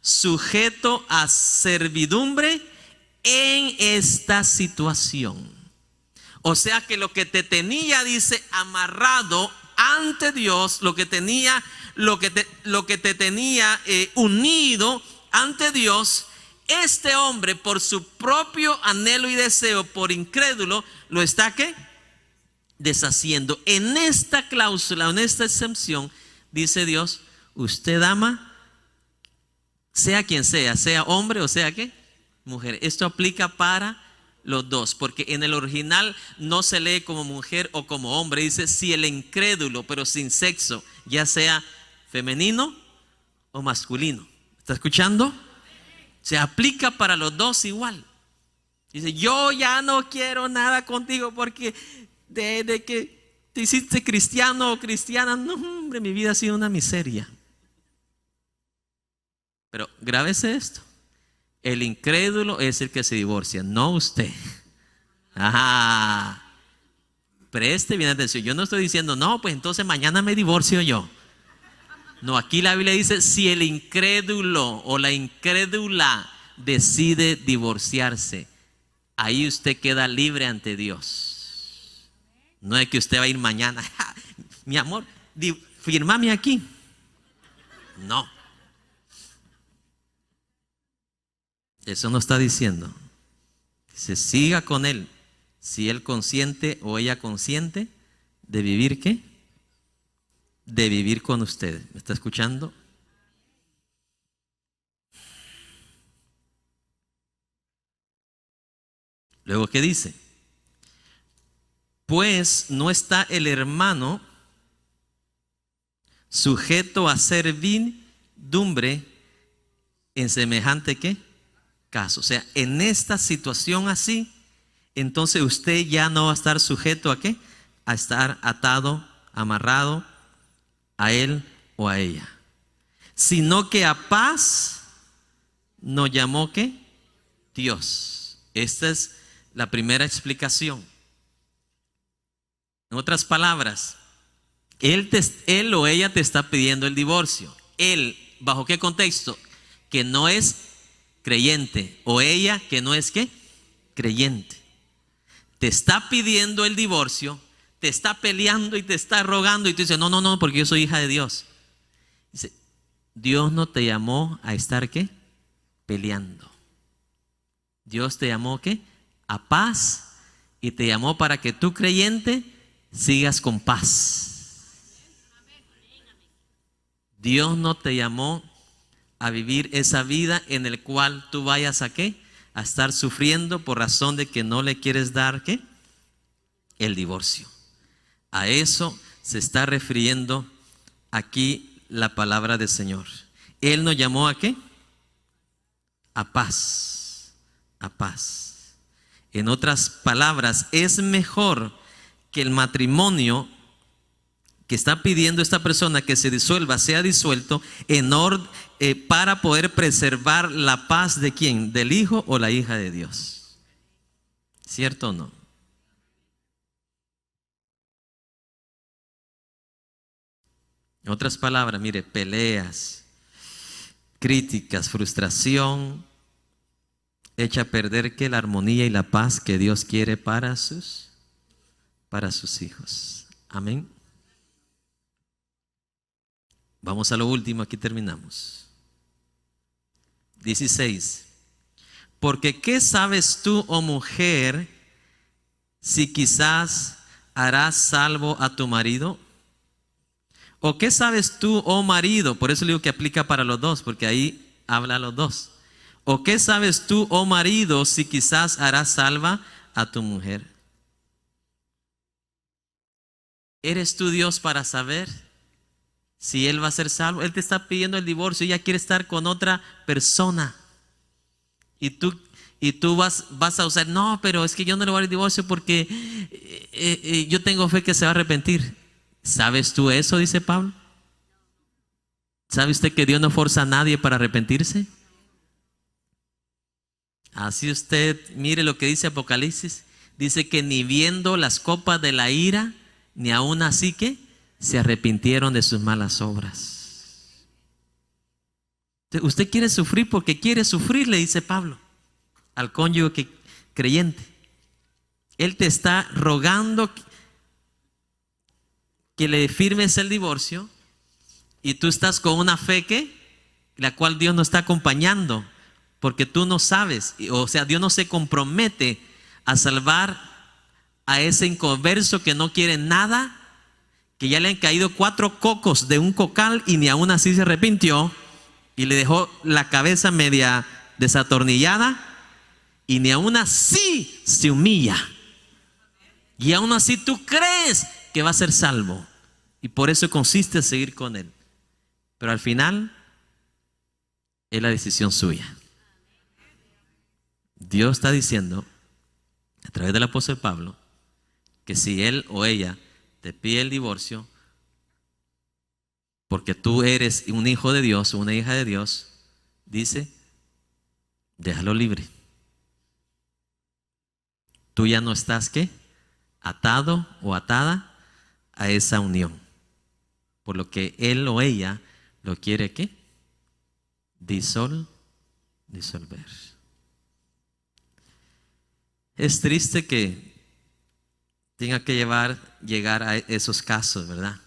sujeto a servidumbre en esta situación. O sea que lo que te tenía, dice, amarrado ante Dios, lo que te tenía unido ante Dios, este hombre por su propio anhelo y deseo, por incrédulo, lo está ¿qué? Deshaciendo. En esta cláusula, en esta excepción, dice Dios, usted ama, sea quien sea hombre o sea ¿qué? Mujer. Esto aplica para los dos, porque en el original no se lee como mujer o como hombre. Dice si el incrédulo, pero sin sexo, ya sea femenino o masculino. ¿Está escuchando? Se aplica para los dos igual. Dice, yo ya no quiero nada contigo porque desde que te hiciste cristiano o cristiana, no, hombre, mi vida ha sido una miseria. Pero grábese esto. El incrédulo es el que se divorcia, no usted. Ajá. Preste bien atención. Yo no estoy diciendo, no, pues entonces mañana me divorcio yo. No, aquí la Biblia dice, si el incrédulo o la incrédula decide divorciarse, ahí usted queda libre ante Dios. No es que usted va a ir mañana, mi amor, firmame aquí. No. Eso no está diciendo. Se siga con él. Si él consiente o ella consiente de vivir ¿qué? De vivir con usted. ¿Me está escuchando? Luego, ¿qué dice? Pues no está el hermano sujeto a servidumbre en semejante ¿qué? Caso. O sea, en esta situación así, entonces usted ya no va a estar sujeto a ¿qué? A estar atado, amarrado a él o a ella, sino que a paz nos llamó ¿qué? Dios. Esta es la primera explicación. En otras palabras, él o ella te está pidiendo el divorcio. Él, ¿bajo qué contexto? Que no es creyente, o ella que no es ¿qué? Creyente. Te está pidiendo el divorcio, te está peleando y te está rogando y tú dices, no, porque yo soy hija de Dios. Dice, Dios no te llamó a estar ¿qué? Peleando. Dios te llamó ¿qué? A paz, y te llamó para que tú, creyente, sigas con paz. Dios no te llamó a vivir esa vida en el cual tú vayas a ¿qué? A estar sufriendo por razón de que no le quieres dar ¿qué? El divorcio. A eso se está refiriendo aquí la palabra del Señor. Él nos llamó ¿a qué? A paz, a paz. En otras palabras, es mejor que el matrimonio que está pidiendo esta persona que se disuelva, sea disuelto para poder preservar la paz de ¿quién? Del hijo o la hija de Dios. ¿Cierto o no? En otras palabras, mire, peleas, críticas, frustración, echa a perder que la armonía y la paz que Dios quiere para sus hijos. Amén. Vamos a lo último, aquí terminamos. 16. Porque ¿qué sabes tú, oh mujer, si quizás harás salvo a tu marido? ¿O qué sabes tú, oh marido? Por eso le digo que aplica para los dos, porque ahí habla a los dos. ¿O qué sabes tú, oh marido, si quizás harás salva a tu mujer? ¿Eres tú Dios para saber si él va a ser salvo? Él te está pidiendo el divorcio, ella quiere estar con otra persona. Y tú vas a usar, no, pero es que yo no le voy a dar el divorcio porque yo tengo fe que se va a arrepentir. ¿Sabes tú eso? Dice Pablo. ¿Sabe usted que Dios no forza a nadie para arrepentirse? Así usted mire lo que dice Apocalipsis. Dice que ni viendo las copas de la ira, ni aún así que se arrepintieron de sus malas obras. Usted quiere sufrir porque quiere sufrir, le dice Pablo al cónyuge creyente. Él te está rogando que le firmes el divorcio y tú estás con una fe la cual Dios no está acompañando, porque tú no sabes, o sea, Dios no se compromete a salvar a ese inconverso que no quiere nada, que ya le han caído 4 cocos de un cocal y ni aún así se arrepintió y le dejó la cabeza media desatornillada y ni aún así se humilla. Y aún así tú crees que va a ser salvo. Y por eso consiste en seguir con él. Pero al final es la decisión suya. Dios está diciendo a través del apóstol Pablo que si él o ella te pide el divorcio porque tú eres un hijo de Dios o una hija de Dios, dice, déjalo libre. Tú ya no estás ¿qué? Atado o atada a esa unión, por lo que él o ella lo quiere ¿qué? Disolver. Es triste que tenga que llegar a esos casos, ¿verdad?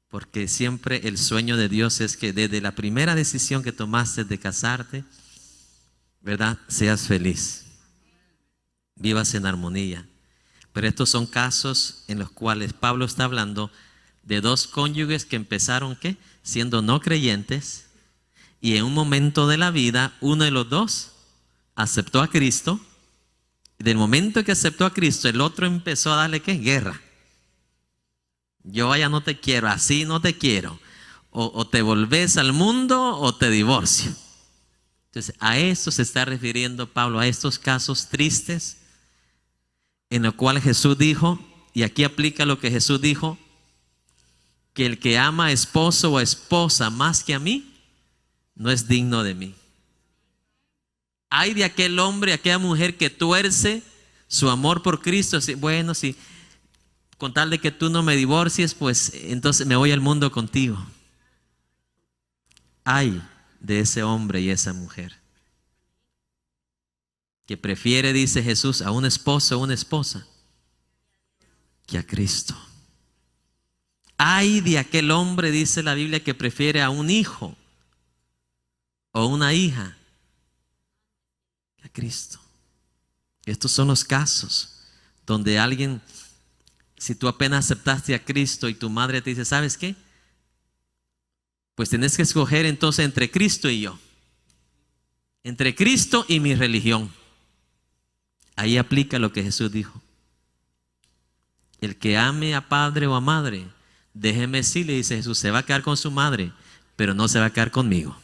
Porque siempre el sueño de Dios es que desde la primera decisión que tomaste de casarte, ¿verdad? Seas feliz, vivas en armonía. Pero estos son casos en los cuales Pablo está hablando de 2 cónyuges que empezaron ¿qué? Siendo no creyentes, y en un momento de la vida uno de los dos aceptó a Cristo. Y del momento que aceptó a Cristo, el otro empezó a darle ¿qué? Guerra. Yo ya no te quiero, así no te quiero. O te volvés al mundo o te divorcio. Entonces a esto se está refiriendo Pablo, a estos casos tristes en los cuales Jesús dijo, y aquí aplica lo que Jesús dijo, que el que ama a esposo o a esposa más que a mí, no es digno de mí. Ay de aquel hombre, aquella mujer que tuerce su amor por Cristo. Así, bueno, si con tal de que tú no me divorcies, pues entonces me voy al mundo contigo. Ay de ese hombre y esa mujer que prefiere, dice Jesús, a un esposo o una esposa que a Cristo. Ay de aquel hombre, dice la Biblia, que prefiere a un hijo o una hija que a Cristo. Estos son los casos donde alguien, si tú apenas aceptaste a Cristo y tu madre te dice, ¿sabes qué? Pues tenés que escoger entonces entre Cristo y yo. Entre Cristo y mi religión. Ahí aplica lo que Jesús dijo. El que ame a padre o a madre, déjeme decirle, dice Jesús, se va a quedar con su madre, pero no se va a quedar conmigo.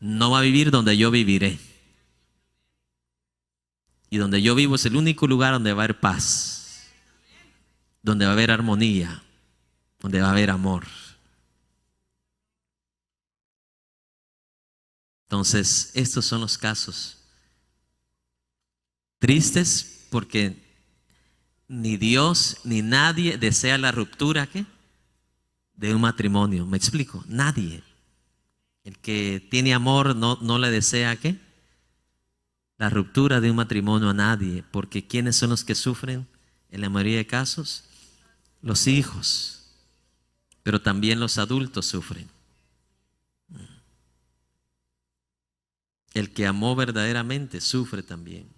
No va a vivir donde yo viviré. Y donde yo vivo es el único lugar donde va a haber paz, donde va a haber armonía, donde va a haber amor. Entonces, estos son los casos tristes porque ni Dios ni nadie desea la ruptura, ¿qué?, de un matrimonio. ¿Me explico? Nadie. El que tiene amor no le desea, ¿qué?, la ruptura de un matrimonio a nadie. Porque ¿quiénes son los que sufren en la mayoría de casos? Los hijos. Pero también los adultos sufren. El que amó verdaderamente sufre también.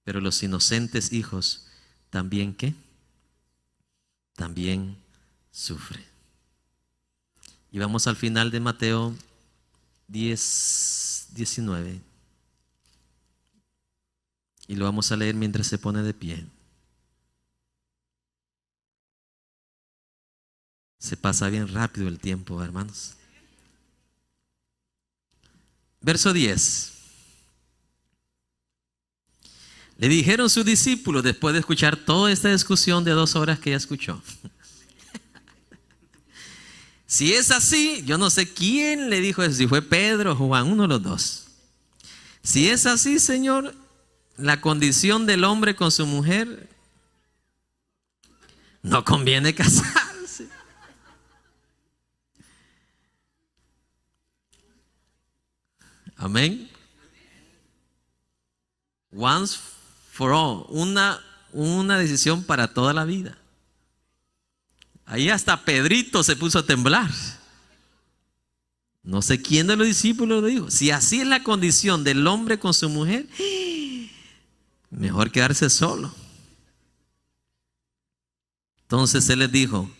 Pero los inocentes hijos también, ¿qué?, también sufren. Y vamos al final de Mateo 10, 19. Y lo vamos a leer mientras se pone de pie. Se pasa bien rápido el tiempo, hermanos. Verso 10. Le dijeron sus discípulos, después de escuchar toda esta discusión de 2 horas que ella escuchó. Si es así, yo no sé quién le dijo eso, si fue Pedro o Juan, uno de los dos. Si es así, Señor, la condición del hombre con su mujer, no conviene casarse. Amén. Once for all, una decisión para toda la vida. Ahí hasta Pedrito se puso a temblar. No sé quién de los discípulos lo dijo. Si así es la condición del hombre con su mujer, mejor quedarse solo. Entonces él les dijo,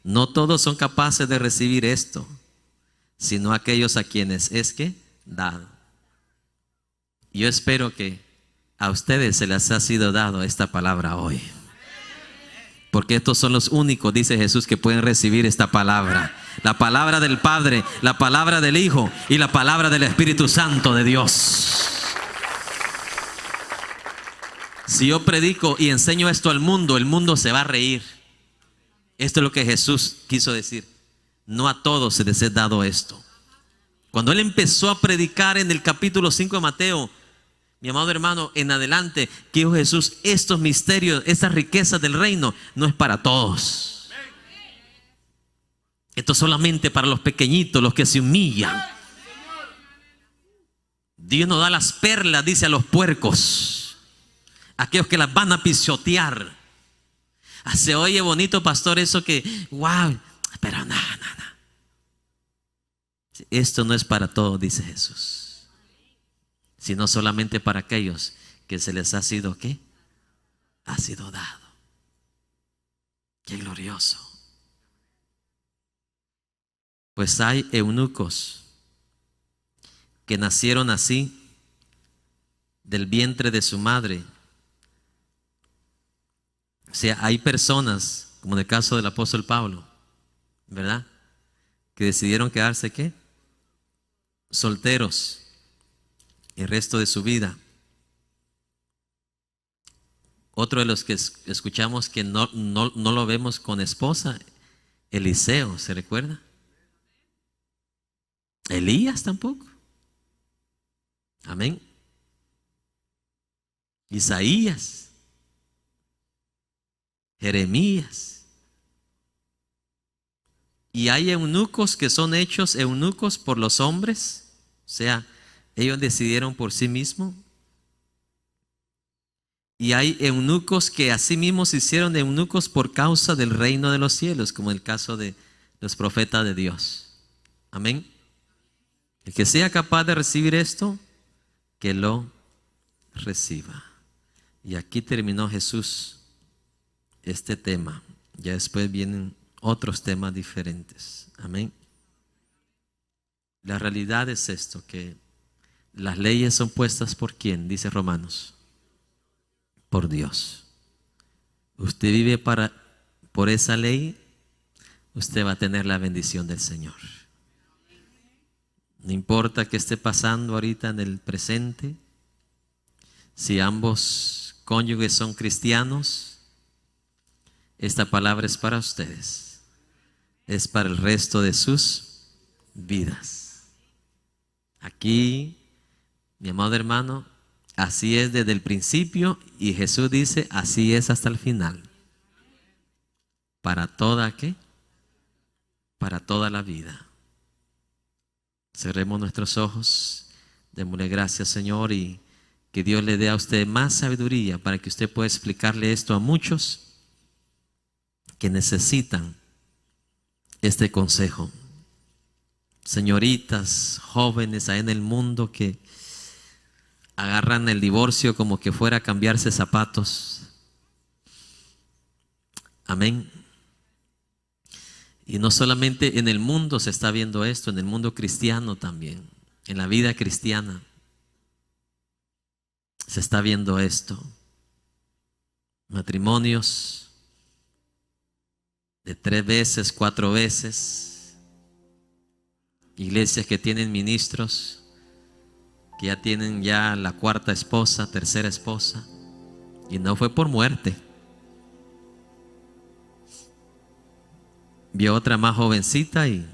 no todos son capaces de recibir esto, sino aquellos a quienes es que dado. Yo espero que a ustedes se les ha sido dado esta palabra hoy. Porque estos son los únicos, dice Jesús, que pueden recibir esta palabra. La palabra del Padre, la palabra del Hijo y la palabra del Espíritu Santo de Dios. Si yo predico y enseño esto al mundo, el mundo se va a reír. Esto es lo que Jesús quiso decir. No a todos se les ha dado esto. Cuando Él empezó a predicar en el capítulo 5 de Mateo, mi amado hermano, en adelante, que dijo Jesús, estos misterios, estas riquezas del reino, no es para todos. Esto es solamente para los pequeñitos, los que se humillan. Dios no da las perlas, dice, a los puercos, aquellos que las van a pisotear. Se oye bonito, pastor, eso que, wow, pero nada. Esto no es para todos, dice Jesús, sino solamente para aquellos que se les ha sido, ¿qué?, ha sido dado. Qué glorioso. Pues hay eunucos que nacieron así del vientre de su madre. O sea, hay personas, como en el caso del apóstol Pablo, ¿verdad?, que decidieron quedarse, ¿qué?, solteros el resto de su vida. Otro de los que escuchamos que no lo vemos con esposa, Eliseo, ¿se recuerda? Elías tampoco. Amén. Isaías, Jeremías. Y hay eunucos que son hechos eunucos por los hombres, o sea, ellos decidieron por sí mismos. Y hay eunucos que así mismos se hicieron eunucos por causa del reino de los cielos, como el caso de los profetas de Dios. Amén. El que sea capaz de recibir esto, que lo reciba. Y aquí terminó Jesús este tema. Ya después vienen otros temas diferentes. Amén. La realidad es esto, que las leyes son puestas ¿por quién? Dice Romanos. Por Dios. Usted vive por esa ley, usted va a tener la bendición del Señor. No importa qué esté pasando ahorita en el presente, si ambos cónyuges son cristianos, esta palabra es para ustedes, es para el resto de sus vidas. Aquí, mi amado hermano, así es desde el principio y Jesús dice, así es hasta el final. ¿Para toda qué? Para toda la vida. Cerremos nuestros ojos, démosle gracias, Señor, y que Dios le dé a usted más sabiduría para que usted pueda explicarle esto a muchos que necesitan este consejo. Señoritas, jóvenes ahí en el mundo que agarran el divorcio como que fuera a cambiarse zapatos. Amén. Y no solamente en el mundo se está viendo esto, en el mundo cristiano también, en la vida cristiana se está viendo esto. Matrimonios de 3 veces, 4 veces, iglesias que tienen ministros que ya tienen ya la 4ª esposa, 3ª esposa, y no fue por muerte. Vio otra más jovencita y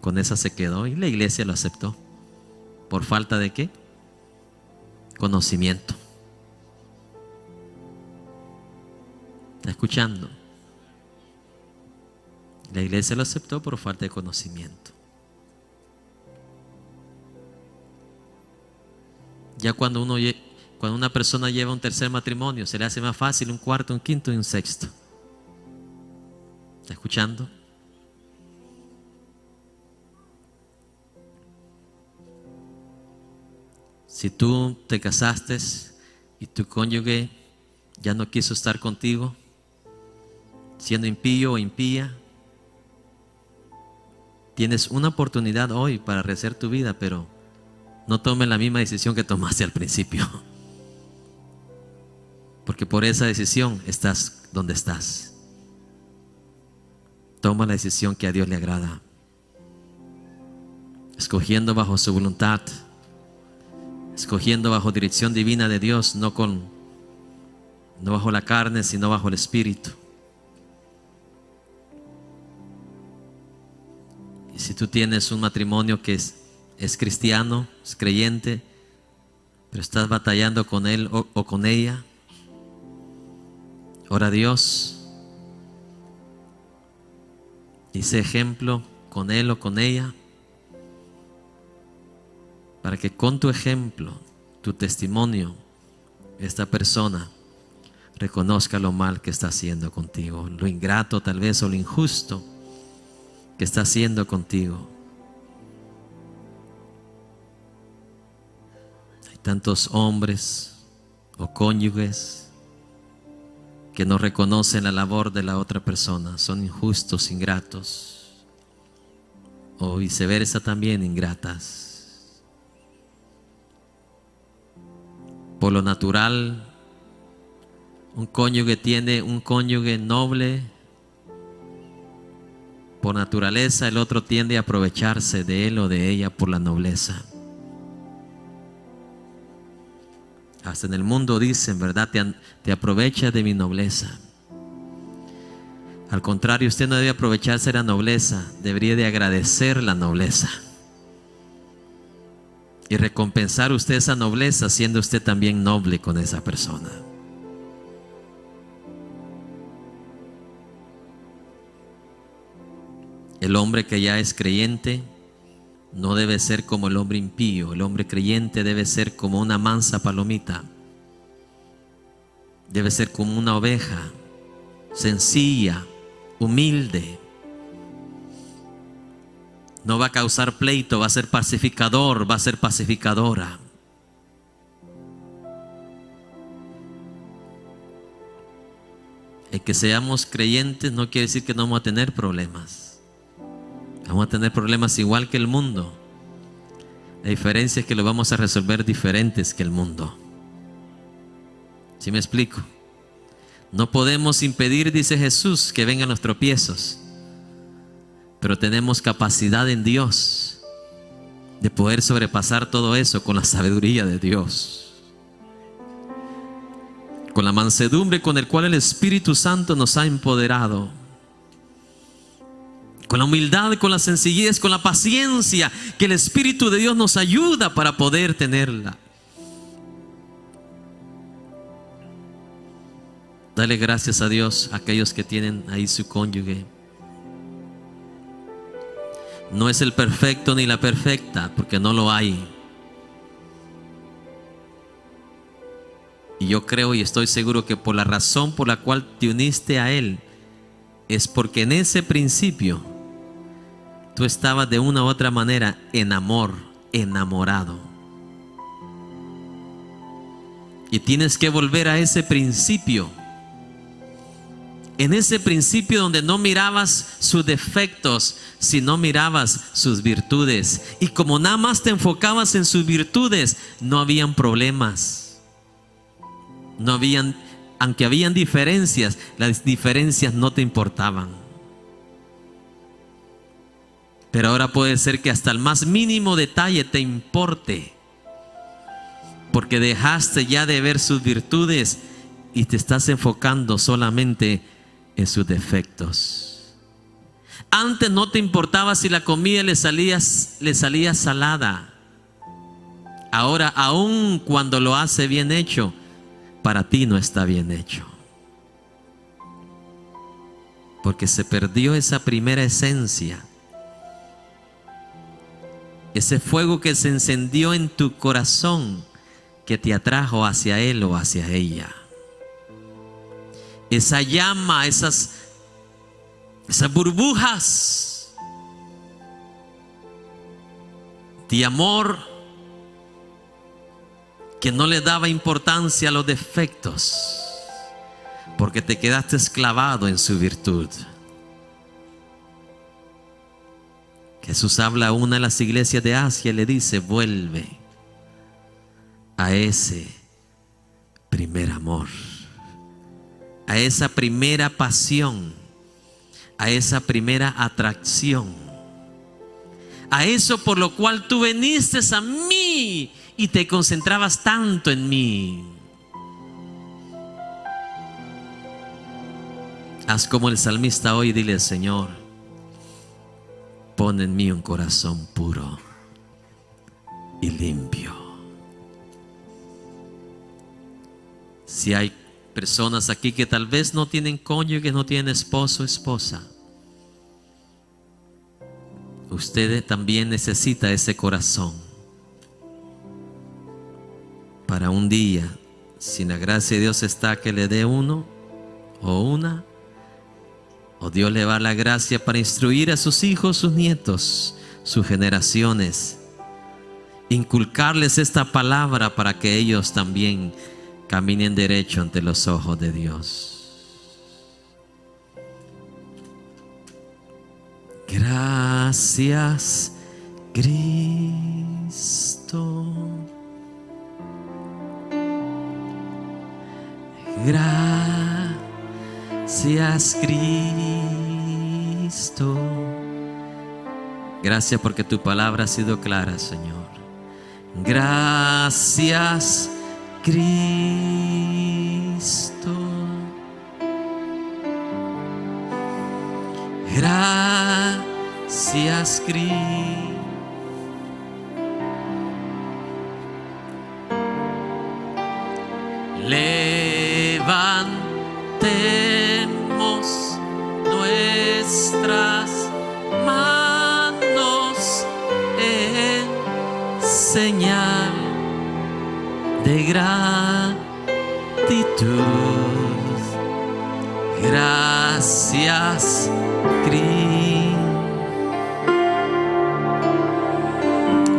con esa se quedó y la iglesia lo aceptó. ¿Por falta de qué? Conocimiento. ¿Está escuchando? La iglesia lo aceptó por falta de conocimiento. Ya cuando una persona lleva un 3er matrimonio, se le hace más fácil un 4º, un 5º y un 6º. ¿Está escuchando? Si tú te casaste y tu cónyuge ya no quiso estar contigo, siendo impío o impía, tienes una oportunidad hoy para rehacer tu vida, pero no tomes la misma decisión que tomaste al principio. Porque por esa decisión estás donde estás. Toma la decisión que a Dios le agrada, escogiendo bajo su voluntad, escogiendo bajo dirección divina de Dios, no bajo la carne, sino bajo el Espíritu. Y si tú tienes un matrimonio que es cristiano, es creyente, pero estás batallando con él o con ella, ora a Dios y sé ejemplo con él o con ella, para que con tu ejemplo, tu testimonio, esta persona reconozca lo mal que está haciendo contigo, lo ingrato tal vez o lo injusto que está haciendo contigo. Hay tantos hombres o cónyuges que no reconocen la labor de la otra persona, son injustos, ingratos, o viceversa también ingratas. Por lo natural, un cónyuge noble, por naturaleza el otro tiende a aprovecharse de él o de ella por la nobleza. Hasta en el mundo dicen, ¿verdad? Te aprovechas de mi nobleza. Al contrario, usted no debe aprovecharse de la nobleza, debería de agradecer la nobleza y recompensar usted esa nobleza siendo usted también noble con esa persona. El hombre que ya es creyente no debe ser como el hombre impío. El hombre creyente debe ser como una mansa palomita. Debe ser como una oveja, sencilla, humilde. No va a causar pleito, va a ser pacificador, va a ser pacificadora. El que seamos creyentes no quiere decir que no vamos a tener problemas. Vamos a tener problemas igual que el mundo. La diferencia es que lo vamos a resolver diferentes que el mundo. ¿Sí me explico? No podemos impedir, dice Jesús, que vengan los tropiezos, pero tenemos capacidad en Dios de poder sobrepasar todo eso con la sabiduría de Dios, con la mansedumbre con el cual el Espíritu Santo nos ha empoderado, con la humildad, con la sencillez, con la paciencia que el Espíritu de Dios nos ayuda para poder tenerla. Dale gracias a Dios a aquellos que tienen ahí su cónyuge. No es el perfecto ni la perfecta, porque no lo hay. Y yo creo y estoy seguro que por la razón por la cual te uniste a Él, es porque en ese principio tú estabas de una u otra manera en amor, enamorado. Y tienes que volver a ese principio. En ese principio donde no mirabas sus defectos, sino mirabas sus virtudes. Y como nada más te enfocabas en sus virtudes, no habían problemas. No habían, aunque habían diferencias, las diferencias no te importaban. Pero ahora puede ser que hasta el más mínimo detalle te importe, porque dejaste ya de ver sus virtudes y te estás enfocando solamente en sus defectos. Antes no te importaba si la comida le salía salada. Ahora, aun cuando lo hace bien hecho, para ti no está bien hecho, porque se perdió esa primera esencia, ese fuego que se encendió en tu corazón, que te atrajo hacia él o hacia ella. Esa llama, esas burbujas de amor que no le daba importancia a los defectos, porque te quedaste esclavado en su virtud. Jesús habla a una de las iglesias de Asia y le dice: vuelve a ese primer amor, a esa primera pasión, a esa primera atracción, a eso por lo cual tú viniste a mí y te concentrabas tanto en mí. Haz como el salmista hoy, dile: Señor, pon en mí un corazón puro y limpio. Si hay personas aquí que tal vez no tienen cónyuge, no tienen esposo o esposa, usted también necesita ese corazón para un día, si la gracia de Dios está, que le dé uno o una, o Dios le va a dar la gracia para instruir a sus hijos, sus nietos, sus generaciones, inculcarles esta palabra para que ellos también caminen derecho ante los ojos de Dios. Gracias, Cristo. Gracias, Cristo. Gracias porque tu palabra ha sido clara, Señor. Gracias, Cristo. Gracias, Cristo. Levantemos nuestras manos en señal de gratitud. Gracias, Cristo.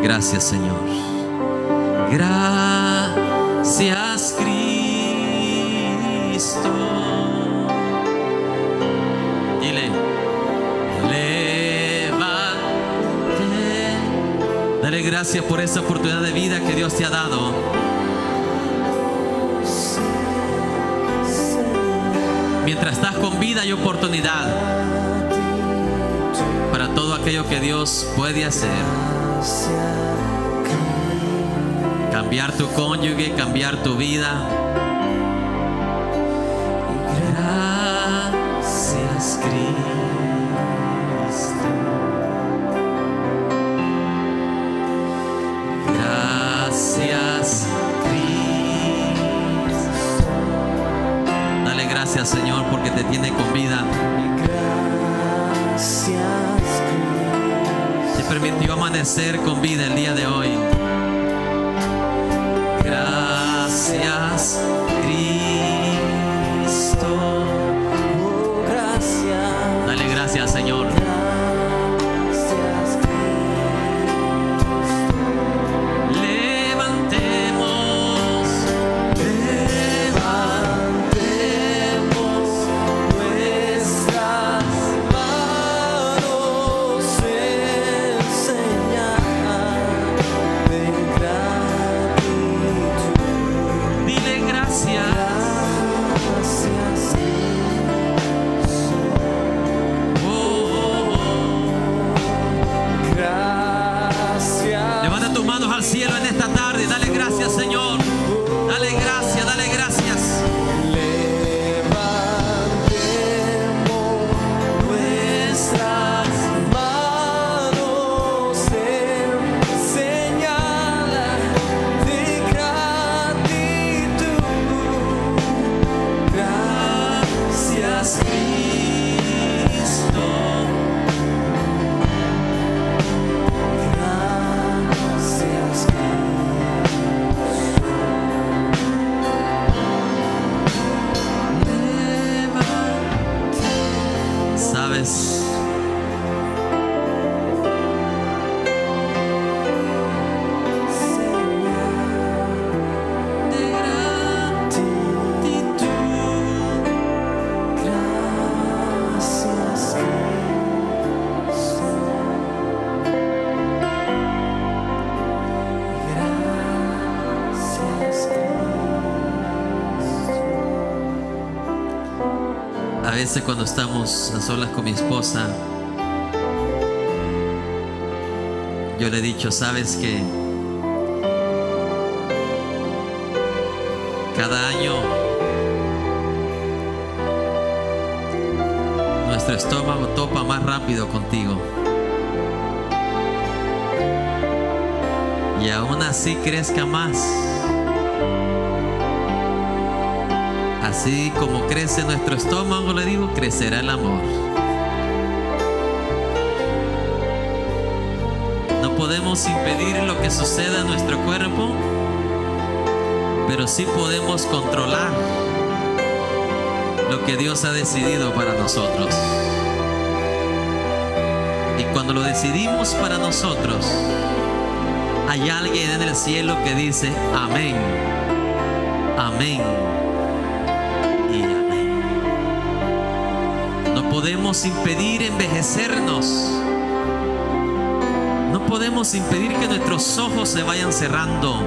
Gracias, Señor. Gracias, Cristo. gracias por esa oportunidad de vida que Dios te ha dado. Mientras estás con vida hay oportunidad para todo aquello que Dios puede hacer. Cambiar tu cónyuge, cambiar tu vida. Gracias, Cristo. Gracias, Cristo. Dale gracias, Señor, porque te tiene con vida. Te permitió amanecer con vida el día de hoy. Gracias, Cristo. Oh, gracias. Dale gracias, Señor. Gracias, Cristo. Levantemos nuestras manos en señal de gratitud. Dile gracias. Oh, oh, oh. Gracias. Levanta tus manos al cielo en esta tarde. Dale gracias, Señor. Dale gracias, dale gracias. Levantemos nuestras manos en señal de gratitud. Gracias, Cristo. Gracias, ¿sabes? De gratitud. Gracias, Cristo. Gracias, Cristo. A veces cuando estamos a solas con mi esposa, yo le he dicho, ¿sabes qué? Cada año nuestro estómago topa más rápido contigo. Y aún así crezca más. Así como crece nuestro estómago, le digo, crecerá el amor. No podemos impedir lo que suceda en nuestro cuerpo, pero sí podemos controlar lo que Dios ha decidido para nosotros. Y cuando lo decidimos para nosotros, hay alguien en el cielo que dice amén, amén y amén. No podemos impedir envejecernos. No podemos impedir que nuestros ojos se vayan cerrando.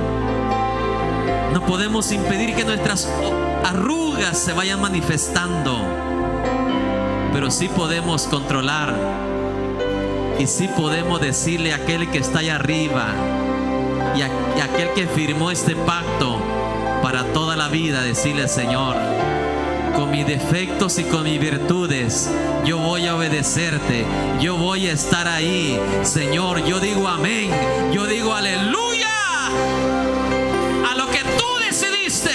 No podemos impedir que nuestras arrugas se vayan manifestando. Pero sí podemos controlar. Y sí podemos decirle a aquel que está allá arriba y a aquel que firmó este pacto para toda la vida, decirle: Señor, con mis defectos y con mis virtudes, yo voy a obedecerte, yo voy a estar ahí. Señor, yo digo amén, yo digo aleluya a lo que tú decidiste.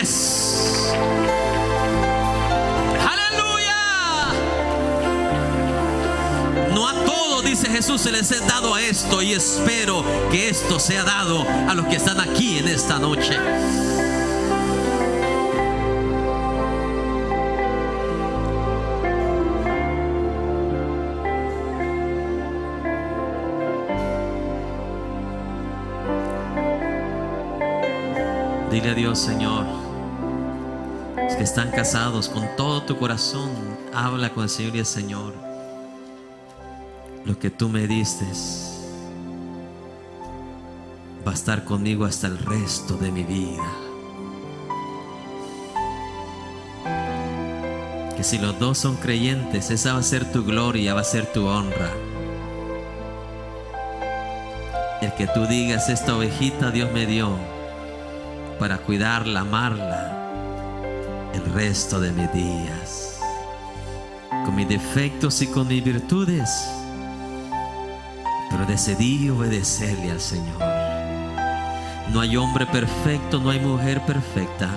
Aleluya. No a todos, dice Jesús, se les ha dado a esto, y espero que esto sea dado a los que están aquí en esta noche. Dile a Dios: Señor, los que están casados, con todo tu corazón, habla con el Señor y el Señor, lo que tú me diste, va a estar conmigo hasta el resto de mi vida. Que si los dos son creyentes, esa va a ser tu gloria, va a ser tu honra. El que tú digas, esta ovejita Dios me dio para cuidarla, amarla el resto de mis días, con mis defectos y con mis virtudes, pero decidí obedecerle al Señor. No hay hombre perfecto, no hay mujer perfecta,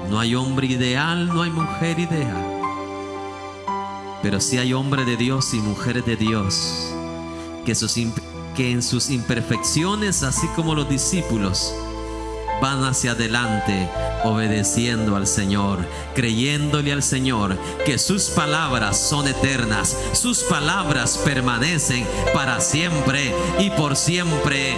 no hay hombre ideal, no hay mujer ideal, pero sí hay hombres de Dios y mujeres de Dios que en sus imperfecciones, así como los discípulos, van hacia adelante obedeciendo al Señor, creyéndole al Señor que sus palabras son eternas, sus palabras permanecen para siempre y por siempre.